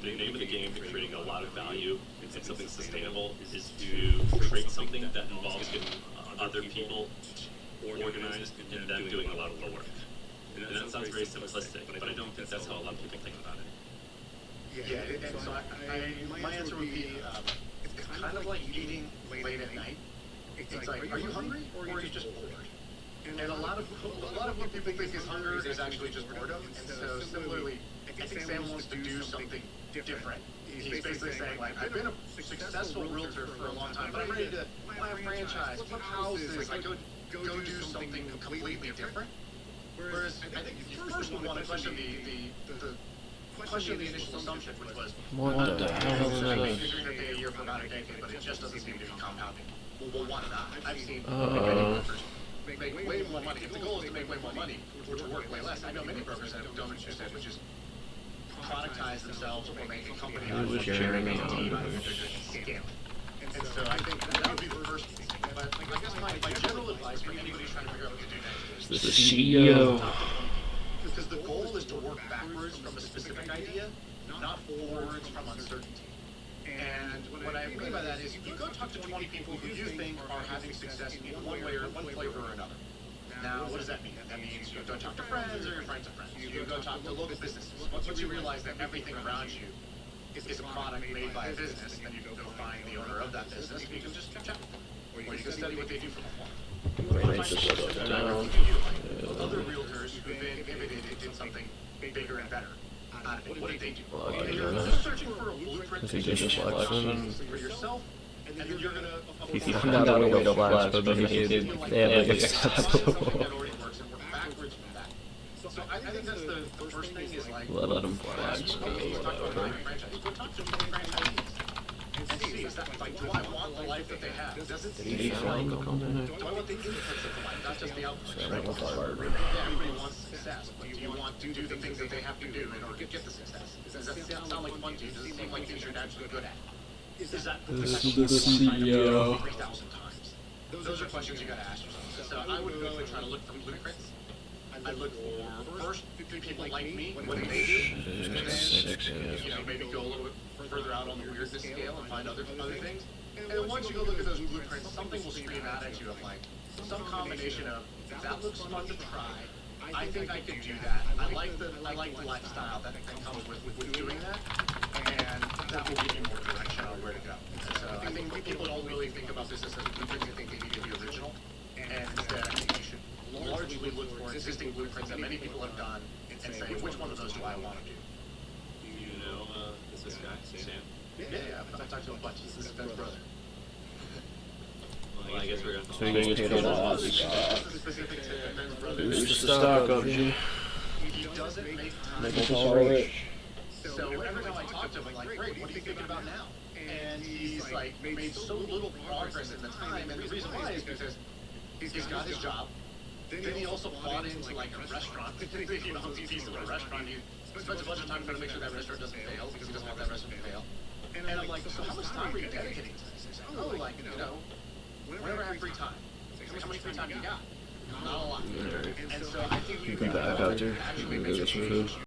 the name of the game to creating a lot of value and something sustainable is to create something that involves getting other people organized and them doing a lot of the work. And that sounds very simplistic, but I don't think that's how a lot of people think about it. Yeah, and so my answer would be, it's kind of like eating late at night. It's like, are you hungry or are you just bored? And a lot of what people think is hunger is actually just boredom. And so similarly, I think Sam wants to do something different. He's basically saying, like, I've been a successful realtor for a long time, but I'm ready to buy a franchise, flip houses, like go do something completely different. Whereas I think you first would want to question the initial assumption, which was, What the hell is you're going this? to pay a year for about a decade, but it just doesn't seem to be compounding. Well, why not? I've seen make way more money. If the goal is to make way more money or to work way less, I know many brokers that don't choose that, which is productize themselves or make a company out of it, Jeremy. make a team out of it, scale. And so I think that would be the first thing. But I guess my general advice for anybody who's trying to figure out what to do next is The CEO. because the goal is to work backwards from a specific idea, not forwards from uncertainty. And what I mean by that is you go talk to 20 people who you think are having success in one way or one flavor or another. Now, what does that mean? That means you go talk to friends or your friends of friends. You go talk to local businesses. Once you realize that everything around you is a product made by a business, then you go find the owner of that business and you can just chat with them. Or you can study what they do from afar. Other realtors who've been pivoted and did something bigger and better out of it. What did they do? And you're just searching for a blueprint Is he just flexing? for yourself, and then you're gonna He's not a way to flex, but they have like acceptable. that already works and work backwards from that. So I think that's the first thing is like Let him flex. talk about buying a franchise. Go talk to 20 franchisees and see is that like, do I want the life that they have? Does it Did he find the company? do I want the inputs of the life, not just the outputs? So I want the hard. Yeah, everybody wants success, but do you want to do the things that they have to do in order to get the success? Does that sound like fun to you? Does it seem like things you're naturally good at? Is that This is the CEO. 3,000 times? Those are questions you gotta ask yourself. So I would go and try to look for blueprints. I'd look for first people like me, what do they do? And then, maybe go a little bit further out on the weirdness scale and find other things. And then once you go look at those blueprints, something will scream out at you of like some combination of that looks fun to try. I think I could do that. I like the lifestyle that comes with doing that, and that will give you more direction on where to go. And so I think people don't really think about business as a blueprint. They think they need to be original, and instead I think you should largely look for existing blueprints that many people have done and say, which one of those do I want to do? You know, this guy, Sam? Yeah, I've talked to him a bunch. This is Ben's brother. Well, I guess we're gonna. So he gets paid a lot. Specific to Ben's brother. Boost the stock up, G. He doesn't make time. Make us all rich. So every time I talk to him, I'm like, great, what are you thinking about now? And he's like made so little progress in the time, and the reason why is because he's got his job. Then he also bought into like a restaurant. You know, he's piece of a restaurant. He spends a bunch of time trying to make sure that restaurant doesn't fail because he doesn't want that restaurant to fail. And I'm like, so how much time are you dedicating to this? He's like, oh, like, whenever I have free time. How much free time do you got? Not a lot. And so I think you can Back out there. actually Go make get some food.